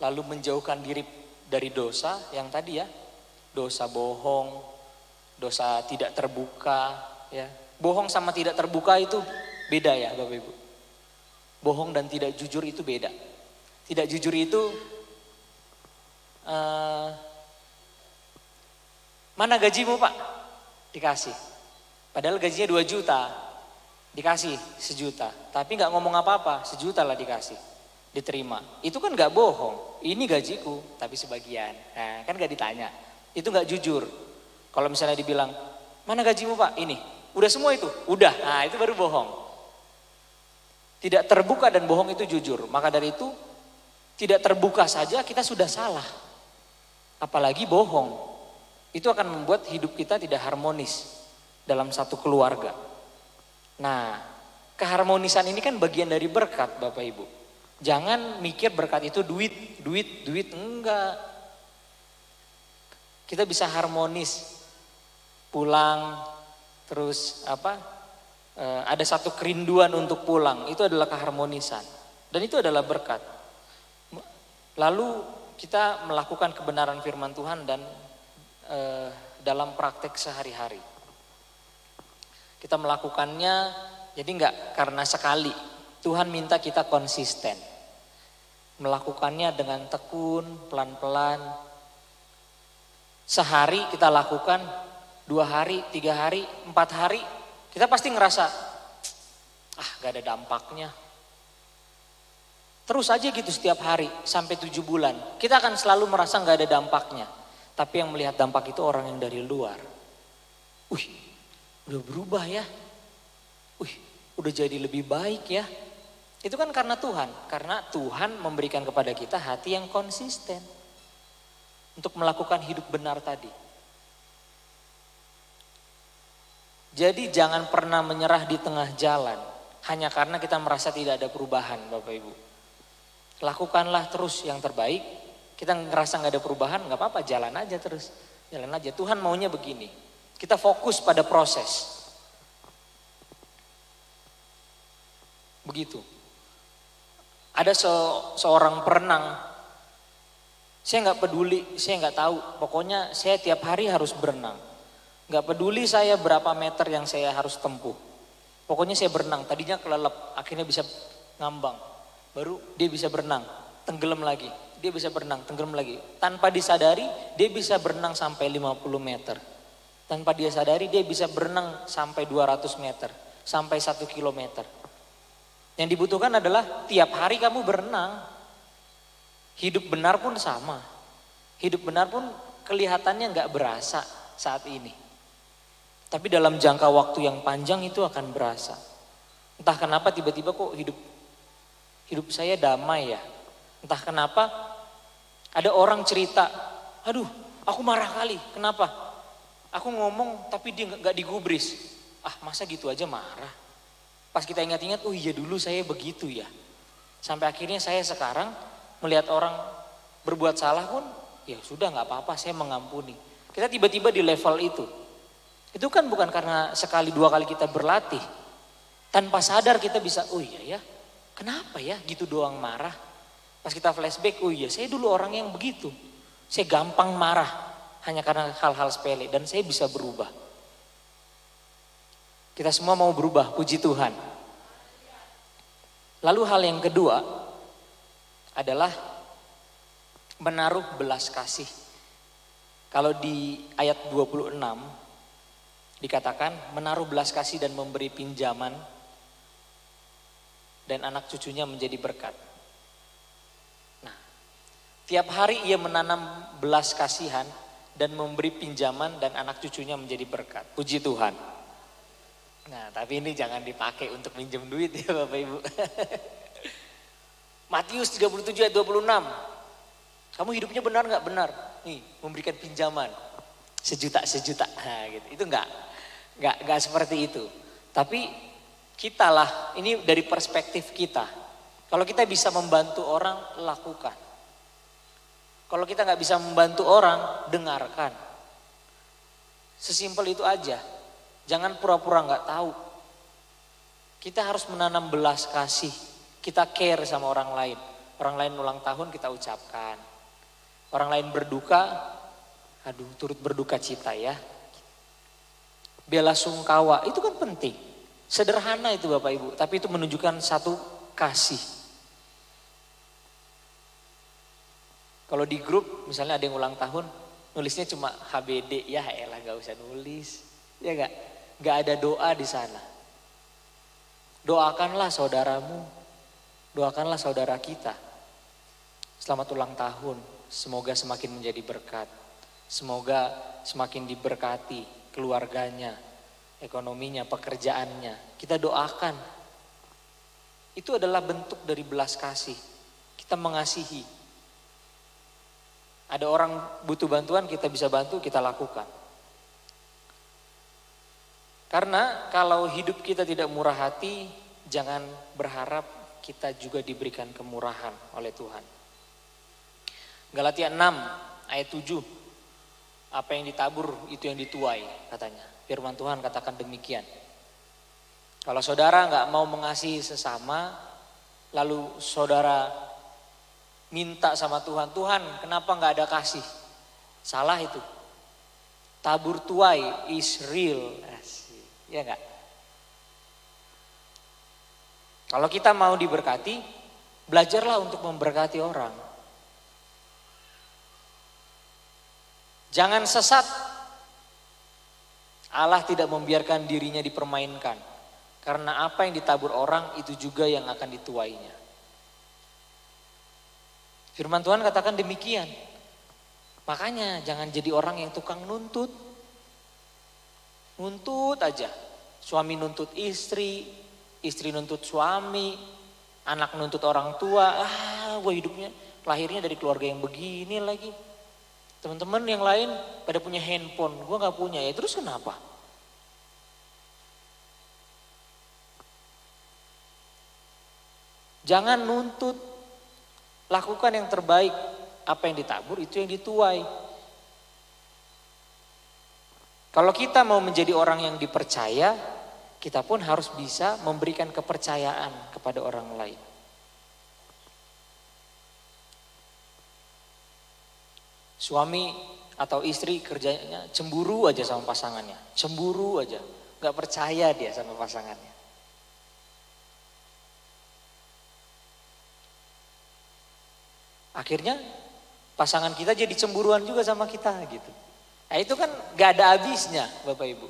Lalu menjauhkan diri dari dosa yang tadi ya. Dosa bohong, dosa tidak terbuka. Ya. Bohong sama tidak terbuka itu beda ya Bapak Ibu. Bohong dan tidak jujur itu beda. Tidak jujur itu, mana gajimu Pak? Dikasih. Padahal gajinya 2 juta. Dikasih 1 juta. Tapi gak ngomong apa-apa, 1 juta lah dikasih. Diterima. Itu kan gak bohong. Ini gajiku, tapi sebagian. Nah, kan gak ditanya. Itu gak jujur. Kalau misalnya dibilang, mana gajimu Pak? Ini. Udah semua itu? Udah. Nah, itu baru bohong. Tidak terbuka dan bohong itu jujur. Maka dari itu, tidak terbuka saja kita sudah salah. Apalagi bohong. Itu akan membuat hidup kita tidak harmonis dalam satu keluarga. Nah, keharmonisan ini kan bagian dari berkat Bapak Ibu. Jangan mikir berkat itu duit, enggak. Kita bisa harmonis, pulang, terus ada satu kerinduan untuk pulang, itu adalah keharmonisan. Dan itu adalah berkat. Lalu kita melakukan kebenaran firman Tuhan dan dalam praktek sehari-hari. Kita melakukannya jadi enggak karena sekali. Tuhan minta kita konsisten. Melakukannya dengan tekun, pelan-pelan. Sehari kita lakukan, 2 hari, 3 hari, 4 hari. Kita pasti ngerasa, gak ada dampaknya. Terus aja gitu setiap hari sampai 7 bulan. Kita akan selalu merasa gak ada dampaknya. Tapi yang melihat dampak itu orang yang dari luar. Udah berubah ya. Udah jadi lebih baik ya. Itu kan karena Tuhan. Karena Tuhan memberikan kepada kita hati yang konsisten. Untuk melakukan hidup benar tadi. Jadi jangan pernah menyerah di tengah jalan. Hanya karena kita merasa tidak ada perubahan Bapak Ibu. Lakukanlah terus yang terbaik. Kita ngerasa gak ada perubahan, gak apa-apa, jalan aja terus. Jalan aja, Tuhan maunya begini. Kita fokus pada proses. Begitu. Ada seorang perenang. Saya gak peduli, saya gak tahu. Pokoknya saya tiap hari harus berenang. Gak peduli saya berapa meter yang saya harus tempuh. Pokoknya saya berenang, tadinya kelelep, akhirnya bisa ngambang. Baru dia bisa berenang, tenggelam lagi. Dia bisa berenang, tenggelam lagi. Tanpa disadari, dia bisa berenang sampai 50 meter. Tanpa dia sadari, dia bisa berenang sampai 200 meter. Sampai 1 kilometer. Yang dibutuhkan adalah tiap hari kamu berenang. Hidup benar pun sama. Hidup benar pun kelihatannya gak berasa saat ini. Tapi dalam jangka waktu yang panjang itu akan berasa. Entah kenapa tiba-tiba kok hidup saya damai ya. Entah kenapa ada orang cerita, aduh aku marah kali, kenapa? Aku ngomong tapi dia gak digubris. Masa gitu aja marah? Pas kita ingat-ingat, oh iya dulu saya begitu ya. Sampai akhirnya saya sekarang melihat orang berbuat salah pun, ya sudah gak apa-apa, saya mengampuni. Kita tiba-tiba di level itu. Itu kan bukan karena sekali 2 kali kita berlatih. Tanpa sadar kita bisa, oh iya ya, kenapa ya gitu doang marah. Pas kita flashback, oh iya saya dulu orang yang begitu. Saya gampang marah hanya karena hal-hal sepele dan saya bisa berubah. Kita semua mau berubah, puji Tuhan. Lalu hal yang kedua adalah menaruh belas kasih. Kalau di ayat 26 dikatakan menaruh belas kasih dan memberi pinjaman dan anak cucunya menjadi berkat. Nah, tiap hari ia menanam belas kasihan dan memberi pinjaman dan anak cucunya menjadi berkat. Puji Tuhan. Nah, tapi ini jangan dipakai untuk minjem duit ya Bapak Ibu. Matius 37 ayat 26. Kamu hidupnya benar gak? Benar. Nih, memberikan pinjaman. Sejuta. Nah, gitu. Itu enggak seperti itu. Tapi kitalah, ini dari perspektif kita. Kalau kita bisa membantu orang, lakukan. Kalau kita gak bisa membantu orang, dengarkan. Sesimpel itu aja. Jangan pura-pura gak tahu. Kita harus menanam belas kasih. Kita care sama orang lain. Orang lain ulang tahun kita ucapkan. Orang lain berduka, turut berduka cita ya. Bela sungkawa, itu kan penting. Sederhana itu Bapak Ibu, tapi itu menunjukkan satu kasih. Kalau di grup, misalnya ada yang ulang tahun, nulisnya cuma HBD, ya elah gak usah nulis. Ya gak ada doa di sana. Doakanlah saudaramu, doakanlah saudara kita. Selamat ulang tahun, semoga semakin menjadi berkat. Semoga semakin diberkati keluarganya, ekonominya, pekerjaannya. Kita doakan. Itu adalah bentuk dari belas kasih. Kita mengasihi. Ada orang butuh bantuan, kita bisa bantu, kita lakukan. Karena kalau hidup kita tidak murah hati, jangan berharap kita juga diberikan kemurahan oleh Tuhan. Galatia 6 ayat 7. Apa yang ditabur itu yang dituai katanya. Firman Tuhan katakan demikian. Kalau saudara gak mau mengasihi sesama, lalu saudara minta sama Tuhan, Tuhan kenapa nggak ada kasih? Salah itu. Tabur tuai is real. Ya enggak? Kalau kita mau diberkati, belajarlah untuk memberkati orang. Jangan sesat. Allah tidak membiarkan dirinya dipermainkan. Karena apa yang ditabur orang itu juga yang akan dituainya. Firman Tuhan katakan demikian. Makanya jangan jadi orang yang tukang nuntut. Nuntut aja. Suami nuntut istri, istri nuntut suami, anak nuntut orang tua. Gue hidupnya lahirnya dari keluarga yang begini lagi. Teman-teman yang lain pada punya handphone, gue gak punya, ya terus kenapa? Jangan nuntut, lakukan yang terbaik. Apa yang ditabur itu yang dituai. Kalau kita mau menjadi orang yang dipercaya, kita pun harus bisa memberikan kepercayaan kepada orang lain. Suami atau istri kerjanya cemburu aja sama pasangannya. Cemburu aja. Gak percaya dia sama pasangannya. Akhirnya pasangan kita jadi cemburuan juga sama kita gitu. Nah itu kan gak ada habisnya Bapak Ibu.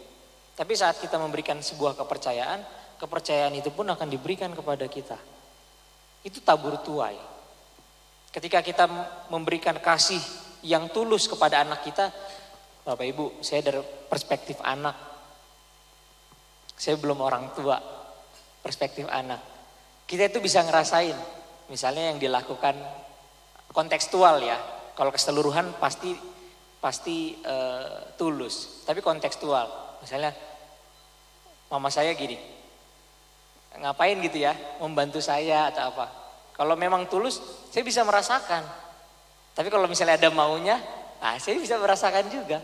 Tapi saat kita memberikan sebuah kepercayaan, kepercayaan itu pun akan diberikan kepada kita. Itu tabur tuai. Ketika kita memberikan kasih yang tulus kepada anak kita, Bapak Ibu, saya dari perspektif anak. Saya belum orang tua, perspektif anak. Kita itu bisa ngerasain, misalnya yang dilakukan kontekstual ya. Kalau keseluruhan pasti tulus, tapi kontekstual. Misalnya mama saya gini, ngapain gitu ya, membantu saya atau apa. Kalau memang tulus, saya bisa merasakan. Tapi kalau misalnya ada maunya, saya bisa merasakan juga.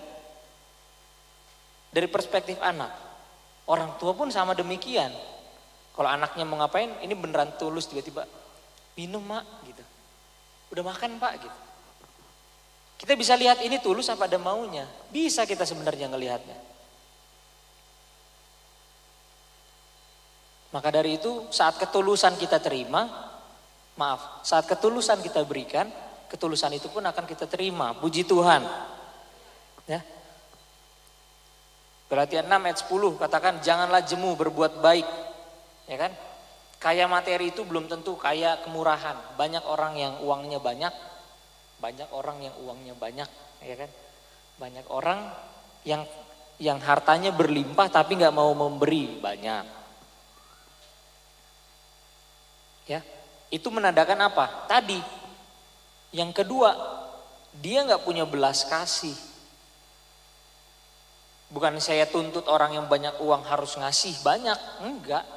Dari perspektif anak, orang tua pun sama demikian. Kalau anaknya mau ngapain, ini beneran tulus, tiba-tiba minum mak gitu. Udah makan pak gitu. Kita bisa lihat ini tulus apa ada maunya. Bisa kita sebenarnya ngelihatnya. Maka dari itu saat ketulusan kita terima, saat ketulusan kita berikan, ketulusan itu pun akan kita terima. Puji Tuhan. Ya. Galatia 6 ayat 10 katakan janganlah jemu berbuat baik. Ya kan? Kaya materi itu belum tentu kaya kemurahan. Banyak orang yang uangnya banyak, banyak orang yang uangnya banyak, ya kan? Banyak orang yang hartanya berlimpah tapi nggak mau memberi banyak. Ya, itu menandakan apa? Tadi. Yang kedua, dia nggak punya belas kasih. Bukan saya tuntut orang yang banyak uang harus ngasih banyak, enggak.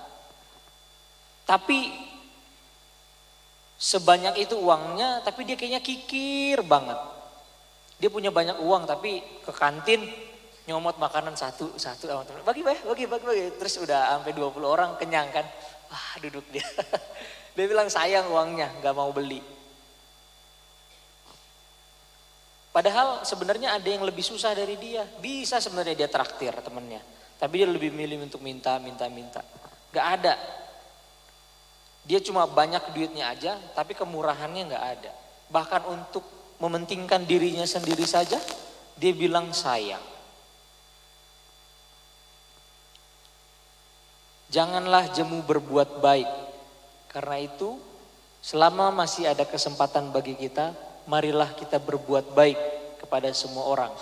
Tapi sebanyak itu uangnya, tapi dia kayaknya kikir banget. Dia punya banyak uang, tapi ke kantin nyomot makanan satu. Bagi, terus udah sampai 20 orang kenyang kan. Wah duduk dia. Dia bilang sayang uangnya, nggak mau beli. Padahal sebenarnya ada yang lebih susah dari dia. Bisa sebenarnya dia traktir temennya. Tapi dia lebih milih untuk minta. Gak ada. Dia cuma banyak duitnya aja, tapi kemurahannya gak ada. Bahkan untuk mementingkan dirinya sendiri saja, dia bilang sayang. Janganlah jemu berbuat baik. Karena itu, selama masih ada kesempatan bagi kita, marilah kita berbuat baik kepada semua orang.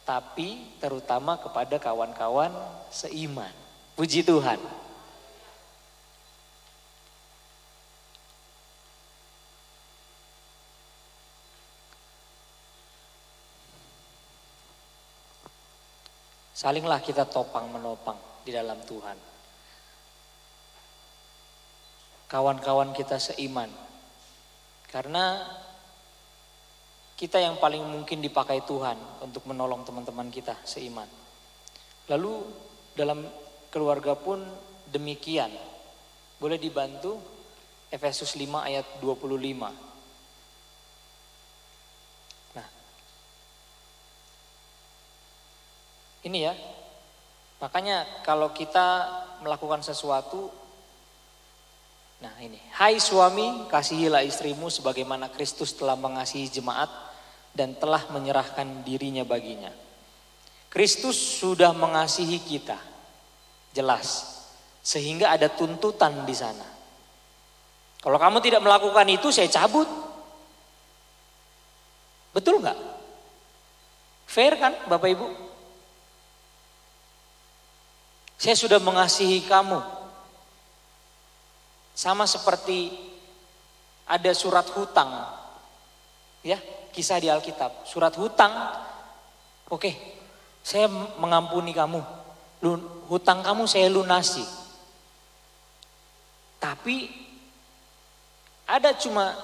Tapi terutama kepada kawan-kawan seiman. Puji Tuhan. Salinglah kita topang menopang di dalam Tuhan. Kawan-kawan kita seiman. Karena kita yang paling mungkin dipakai Tuhan untuk menolong teman-teman kita seiman. Lalu dalam keluarga pun demikian. Boleh dibantu Efesus 5 ayat 25. Nah, ini ya, makanya kalau kita melakukan sesuatu, nah ini, hai suami, kasihilah istrimu sebagaimana Kristus telah mengasihi jemaat dan telah menyerahkan dirinya baginya. Kristus sudah mengasihi kita, jelas, sehingga ada tuntutan di sana. Kalau kamu tidak melakukan itu, saya cabut. Betul nggak? Fair kan, Bapak Ibu? Saya sudah mengasihi kamu. Sama seperti ada surat hutang, ya, kisah di Alkitab. Surat hutang, oke, saya mengampuni kamu, hutang kamu saya lunasi. Tapi ada cuma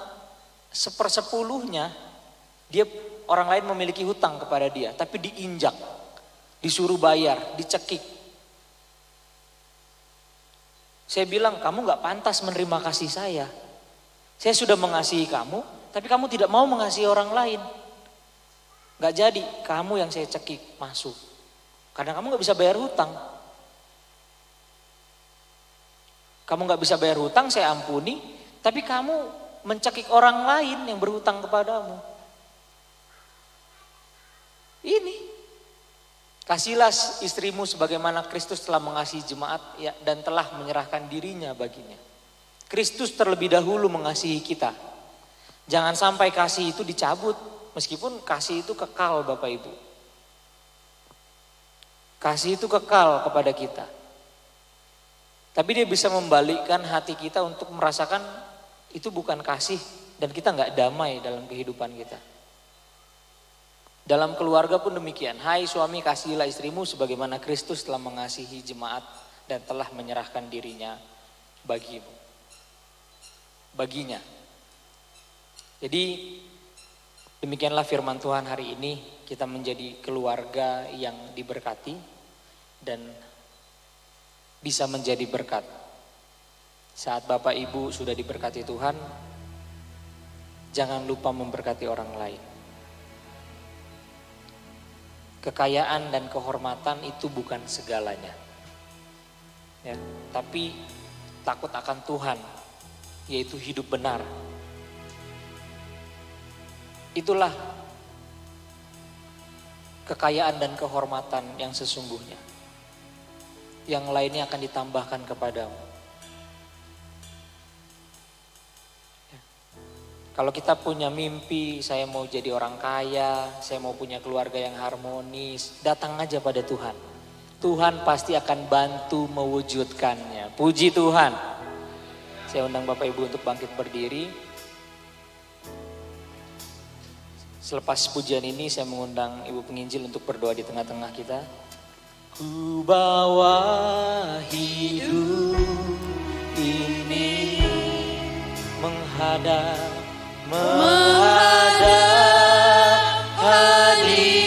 1/10-nya, dia orang lain memiliki hutang kepada dia, tapi diinjak, disuruh bayar, dicekik. Saya bilang, kamu gak pantas menerima kasih saya. Saya sudah mengasihi kamu, tapi kamu tidak mau mengasihi orang lain. Gak jadi, kamu yang saya cekik masuk. Karena kamu gak bisa bayar hutang. Kamu gak bisa bayar hutang, saya ampuni. Tapi kamu mencekik orang lain yang berhutang kepadamu. Ini. Kasihilah istrimu sebagaimana Kristus telah mengasihi jemaat ya, dan telah menyerahkan dirinya baginya. Kristus terlebih dahulu mengasihi kita. Jangan sampai kasih itu dicabut, meskipun kasih itu kekal Bapak Ibu. Kasih itu kekal kepada kita. Tapi dia bisa membalikkan hati kita untuk merasakan itu bukan kasih dan kita nggak damai dalam kehidupan kita. Dalam keluarga pun demikian. Hai suami, kasihilah istrimu sebagaimana Kristus telah mengasihi jemaat dan telah menyerahkan dirinya baginya. Jadi demikianlah firman Tuhan hari ini. Kita menjadi keluarga yang diberkati dan bisa menjadi berkat. Saat Bapak Ibu sudah diberkati Tuhan, jangan lupa memberkati orang lain. Kekayaan dan kehormatan itu bukan segalanya, ya, tapi takut akan Tuhan, yaitu hidup benar. Itulah kekayaan dan kehormatan yang sesungguhnya. Yang lainnya akan ditambahkan kepadamu. Kalau kita punya mimpi, saya mau jadi orang kaya, saya mau punya keluarga yang harmonis, datang aja pada Tuhan. Tuhan pasti akan bantu mewujudkannya. Puji Tuhan. Saya undang Bapak Ibu untuk bangkit berdiri. Selepas pujian ini saya mengundang Ibu Penginjil untuk berdoa di tengah-tengah kita. Ku bawa hidup ini menghadap hadiratmu.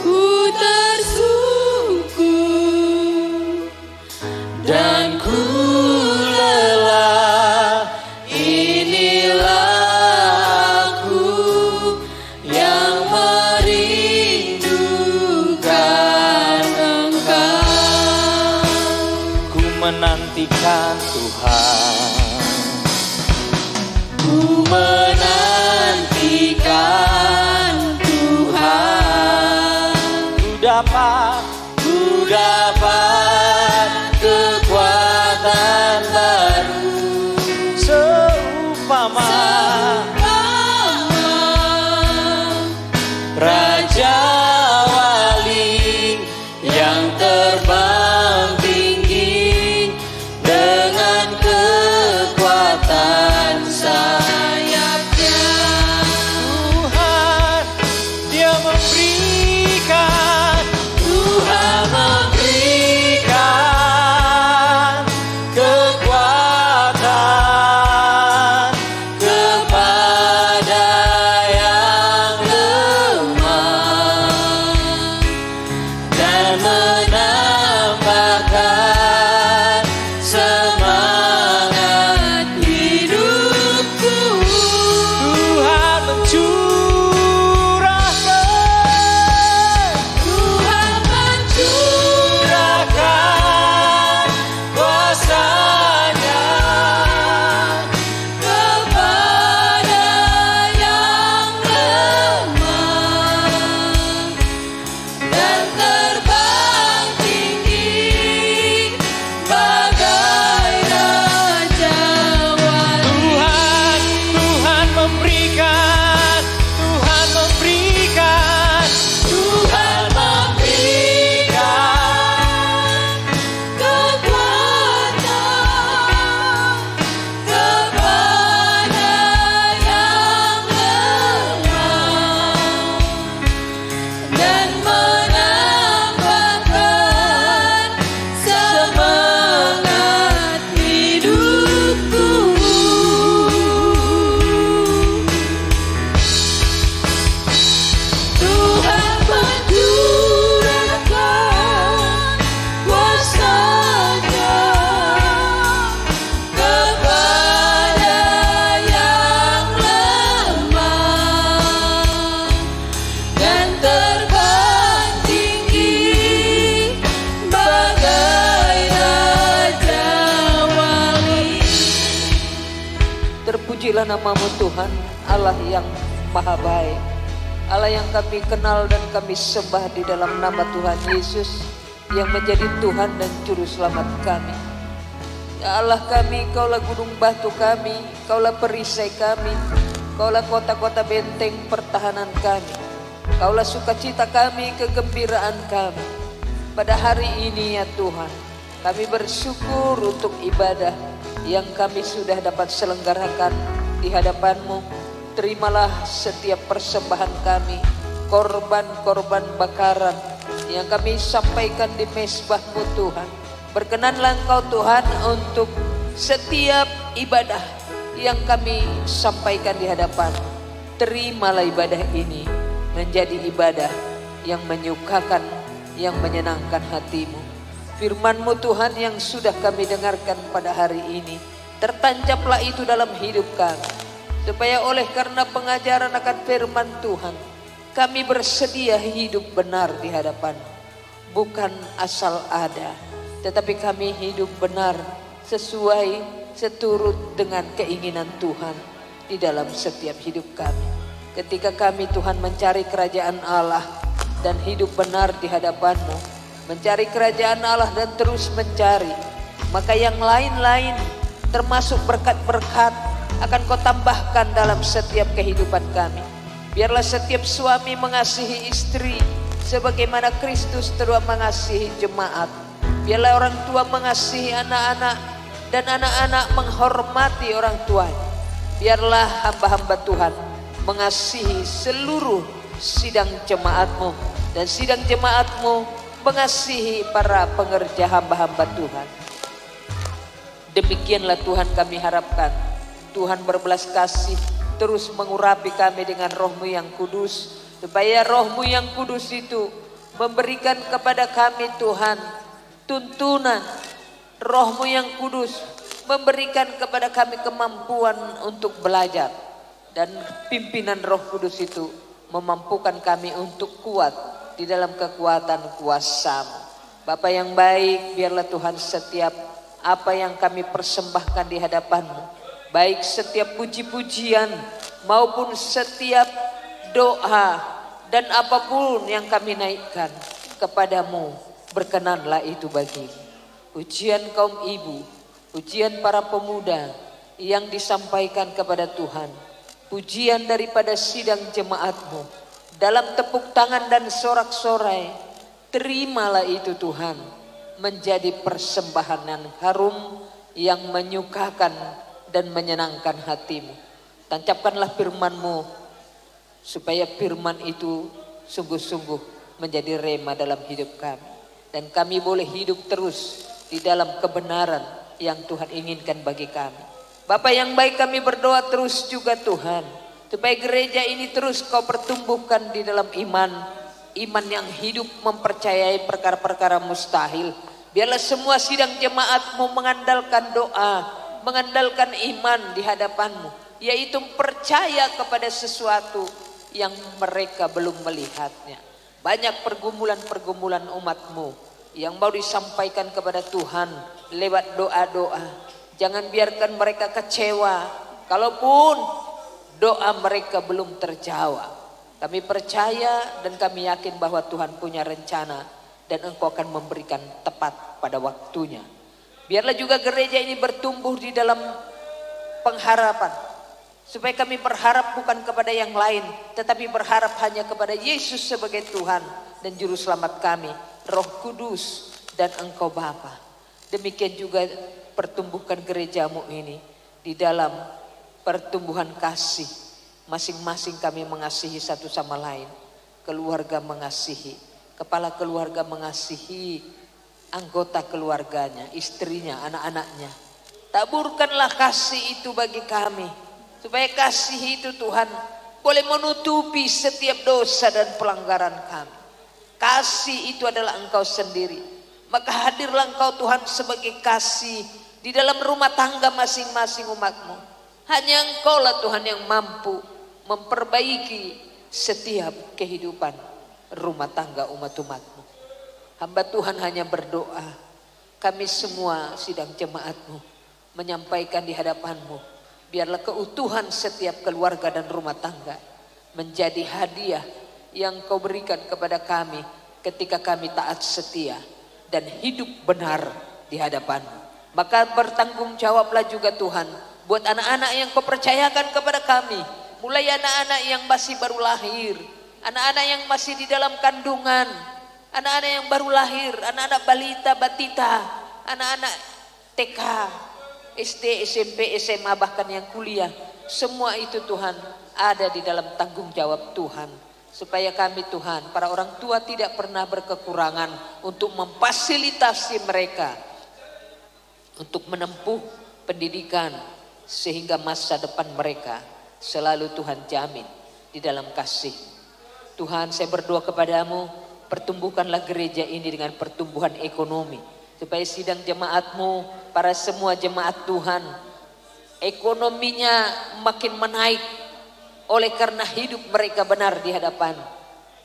Ku tersungguh dan ku lelah. Inilah aku yang merindukan Engkau. Ku menantikan Tuhan, ku menantikan Tuhan. Ku dapat kekuatan baru seumpama Raja Wali yang terbang tinggi dengan kekuatan sayapnya. Tuhan, Dia memberikan. Tuhan Terpujilah nama-Mu Tuhan, Allah yang maha baik, Allah yang kami kenal dan kami sembah di dalam nama Tuhan Yesus yang menjadi Tuhan dan Juru Selamat kami. Ya Allah kami, Kaulah gunung batu kami, Kaulah perisai kami, Kaulah kota-kota benteng pertahanan kami, Kaulah sukacita kami, kegembiraan kami. Pada hari ini ya Tuhan, kami bersyukur untuk ibadah yang kami sudah dapat selenggarakan di hadapan-Mu. Terimalah setiap persembahan kami, korban-korban bakaran yang kami sampaikan di mezbah-Mu Tuhan. Berkenanlah Engkau Tuhan untuk setiap ibadah yang kami sampaikan di hadapan-Mu. Terimalah ibadah ini menjadi ibadah yang menyukakan, yang menyenangkan hati-Mu. Firman-Mu Tuhan yang sudah kami dengarkan pada hari ini, tertancaplah itu dalam hidup kami. Supaya oleh karena pengajaran akan firman Tuhan, kami bersedia hidup benar di hadapan-Mu. Bukan asal ada, tetapi kami hidup benar sesuai seturut dengan keinginan Tuhan di dalam setiap hidup kami. Ketika kami Tuhan mencari kerajaan Allah dan hidup benar di hadapan-Mu, mencari kerajaan Allah dan terus mencari, maka yang lain-lain termasuk berkat-berkat akan Kau tambahkan dalam setiap kehidupan kami. Biarlah setiap suami mengasihi istri sebagaimana Kristus telah mengasihi jemaat. Biarlah orang tua mengasihi anak-anak dan anak-anak menghormati orang tuanya. Biarlah hamba-hamba Tuhan mengasihi seluruh sidang jemaat-Mu dan sidang jemaat-Mu mengasihi para pengerja hamba-hamba Tuhan. Demikianlah Tuhan kami harapkan. Tuhan berbelas kasih terus mengurapi kami dengan Roh-Mu yang kudus. Supaya Roh-Mu yang kudus itu memberikan kepada kami Tuhan tuntunan. Roh-Mu yang kudus memberikan kepada kami kemampuan untuk belajar. Dan pimpinan Roh Kudus itu memampukan kami untuk kuat di dalam kekuatan kuasa-Mu. Bapa yang baik, biarlah Tuhan setiap apa yang kami persembahkan di hadapan-Mu, baik setiap puji-pujian maupun setiap doa dan apapun yang kami naikkan kepadamu, berkenanlah itu bagi pujian kaum ibu, pujian para pemuda yang disampaikan kepada Tuhan, pujian daripada sidang jemaat-Mu dalam tepuk tangan dan sorak-sorai. Terimalah itu Tuhan menjadi persembahan yang harum, yang menyukakan dan menyenangkan hati-Mu. Tancapkanlah firman-Mu supaya firman itu sungguh-sungguh menjadi rema dalam hidup kami. Dan kami boleh hidup terus di dalam kebenaran yang Tuhan inginkan bagi kami. Bapa yang baik, kami berdoa terus juga Tuhan, supaya gereja ini terus Kau pertumbuhkan di dalam iman. Iman yang hidup mempercayai perkara-perkara mustahil. Biarlah semua sidang jemaat-Mu mengandalkan doa, mengandalkan iman di hadapan-Mu, yaitu percaya kepada sesuatu yang mereka belum melihatnya. Banyak pergumulan-pergumulan umat-Mu yang mau disampaikan kepada Tuhan lewat doa-doa. Jangan biarkan mereka kecewa kalaupun doa mereka belum terjawab. Kami percaya dan kami yakin bahwa Tuhan punya rencana dan Engkau akan memberikan tepat pada waktunya. Biarlah juga gereja ini bertumbuh di dalam pengharapan. Supaya kami berharap bukan kepada yang lain, tetapi berharap hanya kepada Yesus sebagai Tuhan dan Juru Selamat kami, Roh Kudus dan Engkau Bapa. Demikian juga pertumbuhkan gereja-Mu ini di dalam pertumbuhan kasih. Masing-masing kami mengasihi satu sama lain. Keluarga mengasihi, kepala keluarga mengasihi anggota keluarganya, istrinya, anak-anaknya. Taburkanlah kasih itu bagi kami, supaya kasih itu Tuhan boleh menutupi setiap dosa dan pelanggaran kami. Kasih itu adalah Engkau sendiri. Maka hadirlah Engkau Tuhan sebagai kasih di dalam rumah tangga masing-masing umat-Mu. Hanya Engkau lah Tuhan yang mampu memperbaiki setiap kehidupan rumah tangga umat-umat-Mu. Hamba Tuhan hanya berdoa, kami semua sidang jemaat-Mu menyampaikan di hadapan-Mu Biarlah keutuhan setiap keluarga dan rumah tangga menjadi hadiah yang Kau berikan kepada kami ketika kami taat setia dan hidup benar di hadapan-Mu. Maka bertanggung jawablah juga Tuhan buat anak-anak yang Kau percayakan kepada kami. Mulai anak-anak yang masih baru lahir, anak-anak yang masih di dalam kandungan, anak-anak yang baru lahir, anak-anak balita, batita, anak-anak TK, SD, SMP, SMA, bahkan yang kuliah. Semua itu Tuhan ada di dalam tanggung jawab Tuhan. Supaya kami Tuhan, para orang tua tidak pernah berkekurangan untuk memfasilitasi mereka untuk menempuh pendidikan sehingga masa depan mereka selalu Tuhan jamin di dalam kasih. Tuhan, saya berdoa kepadamu, pertumbuhkanlah gereja ini dengan pertumbuhan ekonomi. Supaya sidang jemaat-Mu, para semua jemaat Tuhan, ekonominya makin menaik oleh karena hidup mereka benar di hadapan.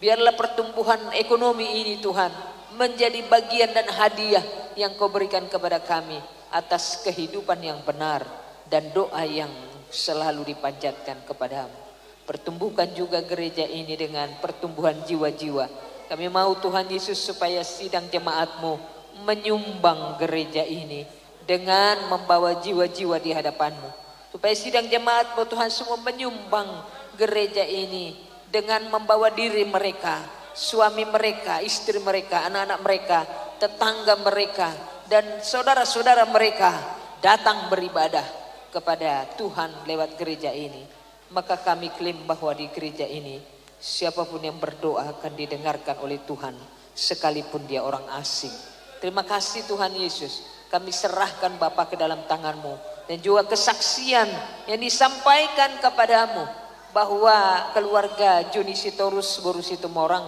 Biarlah pertumbuhan ekonomi ini Tuhan menjadi bagian dan hadiah yang Kau berikan kepada kami atas kehidupan yang benar dan doa yang selalu dipanjatkan kepadamu. Pertumbuhkan juga gereja ini dengan pertumbuhan jiwa-jiwa. Kami mau Tuhan Yesus supaya sidang jemaat-Mu menyumbang gereja ini dengan membawa jiwa-jiwa di hadapan-Mu. Supaya sidang jemaat-Mu Tuhan semua menyumbang gereja ini dengan membawa diri mereka, suami mereka, istri mereka, anak-anak mereka, tetangga mereka, dan saudara-saudara mereka datang beribadah kepada Tuhan lewat gereja ini. Maka kami klaim bahwa di gereja ini siapapun yang berdoa akan didengarkan oleh Tuhan sekalipun dia orang asing. Terima kasih Tuhan Yesus. Kami serahkan Bapa ke dalam tangan-Mu. Dan juga kesaksian yang disampaikan kepadamu. Bahwa keluarga Juni Sitorus Boru Situmorang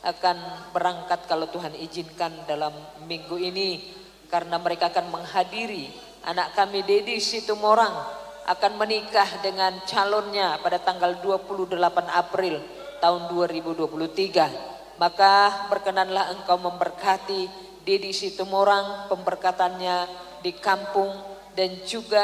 akan berangkat kalau Tuhan izinkan dalam minggu ini. Karena mereka akan menghadiri anak kami Dedi Situmorang. Akan menikah dengan calonnya pada tanggal 28 April tahun 2023. Maka berkenanlah Engkau memberkati Dedi Situmorang, pemberkatannya di kampung, dan juga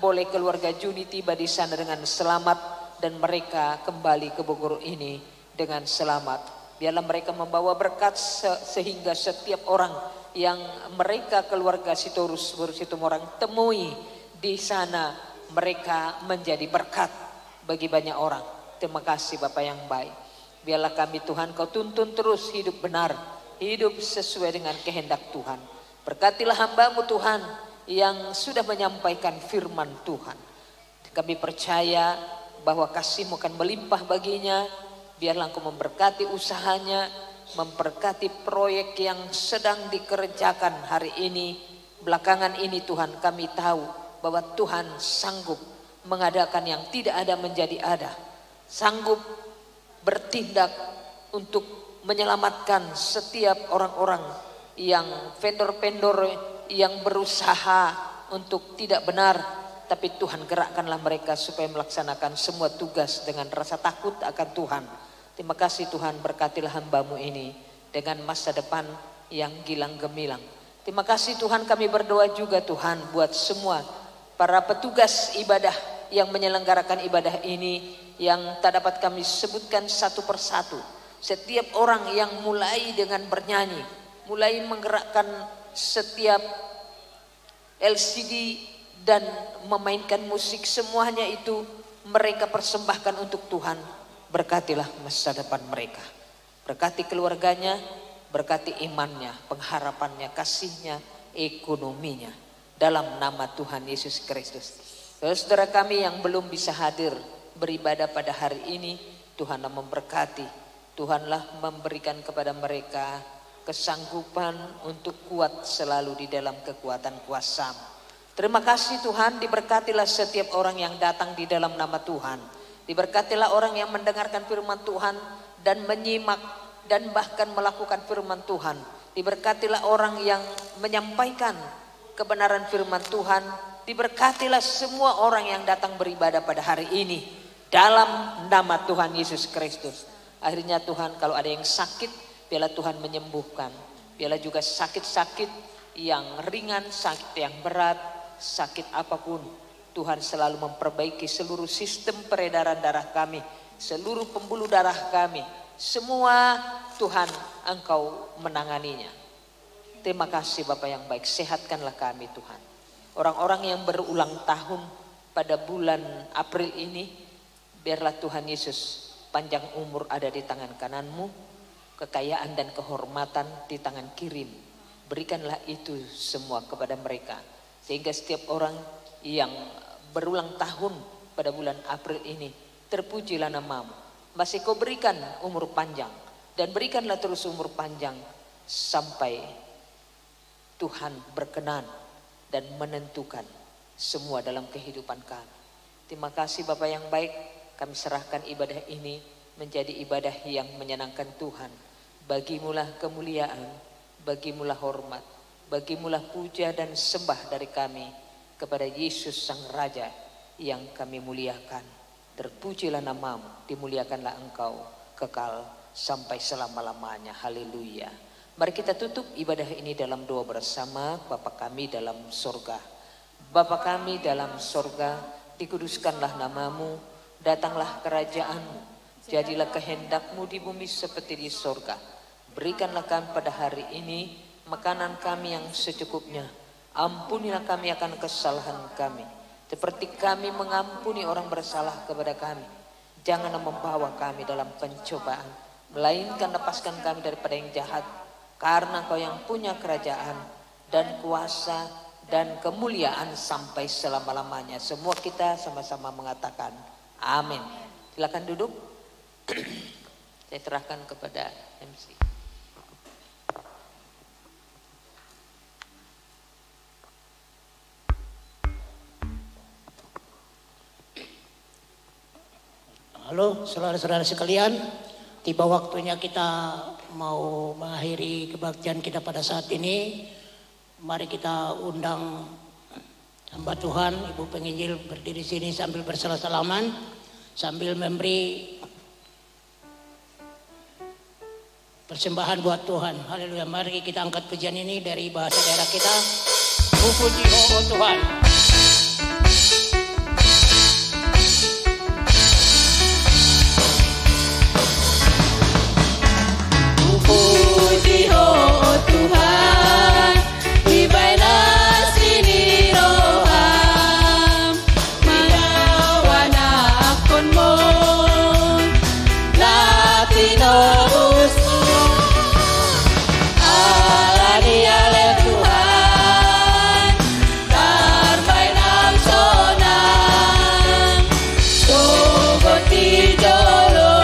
boleh keluarga Juni tiba di sana dengan selamat dan mereka kembali ke Bogor ini dengan selamat. Biarlah mereka membawa berkat sehingga setiap orang yang mereka keluarga Sitorus Boru Situmorang temui di sana mereka menjadi berkat bagi banyak orang. Terima kasih Bapak yang baik. Biarlah kami Tuhan Kau tuntun terus hidup benar, hidup sesuai dengan kehendak Tuhan. Berkatilah hamba-Mu Tuhan yang sudah menyampaikan firman Tuhan. Kami percaya bahwa kasih-Mu akan melimpah baginya. Biarlah Engkau memberkati usahanya, memberkati proyek yang sedang dikerjakan hari ini. Belakangan ini Tuhan kami tahu bahwa Tuhan sanggup mengadakan yang tidak ada menjadi ada. Sanggup bertindak untuk menyelamatkan setiap orang-orang yang vendor-vendor yang berusaha untuk tidak benar. Tapi Tuhan gerakkanlah mereka supaya melaksanakan semua tugas dengan rasa takut akan Tuhan. Terima kasih Tuhan, berkatilah hamba-Mu ini dengan masa depan yang gilang gemilang. Terima kasih Tuhan, kami berdoa juga Tuhan buat semua para petugas ibadah yang menyelenggarakan ibadah ini yang tak dapat kami sebutkan satu persatu. Setiap orang yang mulai dengan bernyanyi, mulai menggerakkan setiap LCD dan memainkan musik, semuanya itu mereka persembahkan untuk Tuhan. Berkatilah masa depan mereka, berkati keluarganya, berkati imannya, pengharapannya, kasihnya, ekonominya, dalam nama Tuhan Yesus Kristus. Saudara kami yang belum bisa hadir beribadah pada hari ini, Tuhanlah memberkati, Tuhanlah memberikan kepada mereka kesanggupan untuk kuat selalu di dalam kekuatan kuasa-Mu. Terima kasih Tuhan, diberkatilah setiap orang yang datang di dalam nama Tuhan. Diberkatilah orang yang mendengarkan firman Tuhan dan menyimak dan bahkan melakukan firman Tuhan. Diberkatilah orang yang menyampaikan kebenaran firman Tuhan. Diberkatilah semua orang yang datang beribadah pada hari ini dalam nama Tuhan Yesus Kristus. Akhirnya Tuhan, kalau ada yang sakit, biarlah Tuhan menyembuhkan. Biarlah juga sakit-sakit yang ringan, sakit yang berat, sakit apapun, Tuhan selalu memperbaiki seluruh sistem peredaran darah kami, seluruh pembuluh darah kami. Semua Tuhan Engkau menanganinya. Terima kasih Bapa yang baik, sehatkanlah kami Tuhan. Orang-orang yang berulang tahun pada bulan April ini, biarlah Tuhan Yesus panjang umur ada di tangan kananmu, kekayaan dan kehormatan di tangan kirimu. Berikanlah itu semua kepada mereka, sehingga setiap orang yang berulang tahun pada bulan April ini, terpujilah namamu. Masih kau berikan umur panjang, dan berikanlah terus umur panjang sampai Tuhan berkenan dan menentukan semua dalam kehidupan kami. Terima kasih Bapa yang baik, kami serahkan ibadah ini menjadi ibadah yang menyenangkan Tuhan. Bagimulah kemuliaan, bagimulah hormat, bagimulah puja dan sembah dari kami kepada Yesus Sang Raja yang kami muliakan. Terpujilah namamu, dimuliakanlah Engkau kekal sampai selama-lamanya. Haleluya. Mari kita tutup ibadah ini dalam doa bersama. Bapa kami dalam sorga, Bapa kami dalam sorga, dikuduskanlah namamu, datanglah kerajaanmu, jadilah kehendakmu di bumi seperti di sorga. Berikanlah kami pada hari ini makanan kami yang secukupnya. Ampunilah kami akan kesalahan kami, seperti kami mengampuni orang bersalah kepada kami. Janganlah membawa kami dalam pencobaan, melainkan lepaskan kami daripada yang jahat. Karena Kau yang punya kerajaan dan kuasa dan kemuliaan sampai selama-lamanya. Semua kita sama-sama mengatakan amin. Silakan duduk. Saya serahkan kepada MC. Halo saudara-saudara sekalian, tiba waktunya kita mau mengakhiri kebaktian kita pada saat ini. Mari kita undang hamba Tuhan, Ibu Penginjil berdiri sini sambil bersalam-salaman, sambil memberi persembahan buat Tuhan. Haleluya. Mari kita angkat pujian ini dari bahasa daerah kita. Puji oh Tuhan. Puji oh Tuhan, ibailah sini roham, magawana akonmu, latino usmu, alani ale Tuhan, darmay nam sonang, sugoti jolo.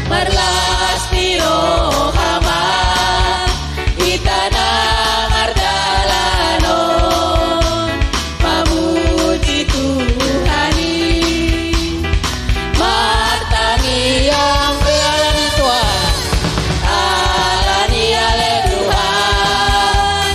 Marlas ni rohama, itana mardalanon, mamuji Tuhani, martangi yang bealani Tuhan, alani ale Tuhan,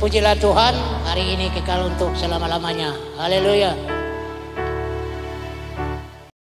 Terpujilah Tuhan, hari ini kekal untuk selama-lamanya. Haleluya.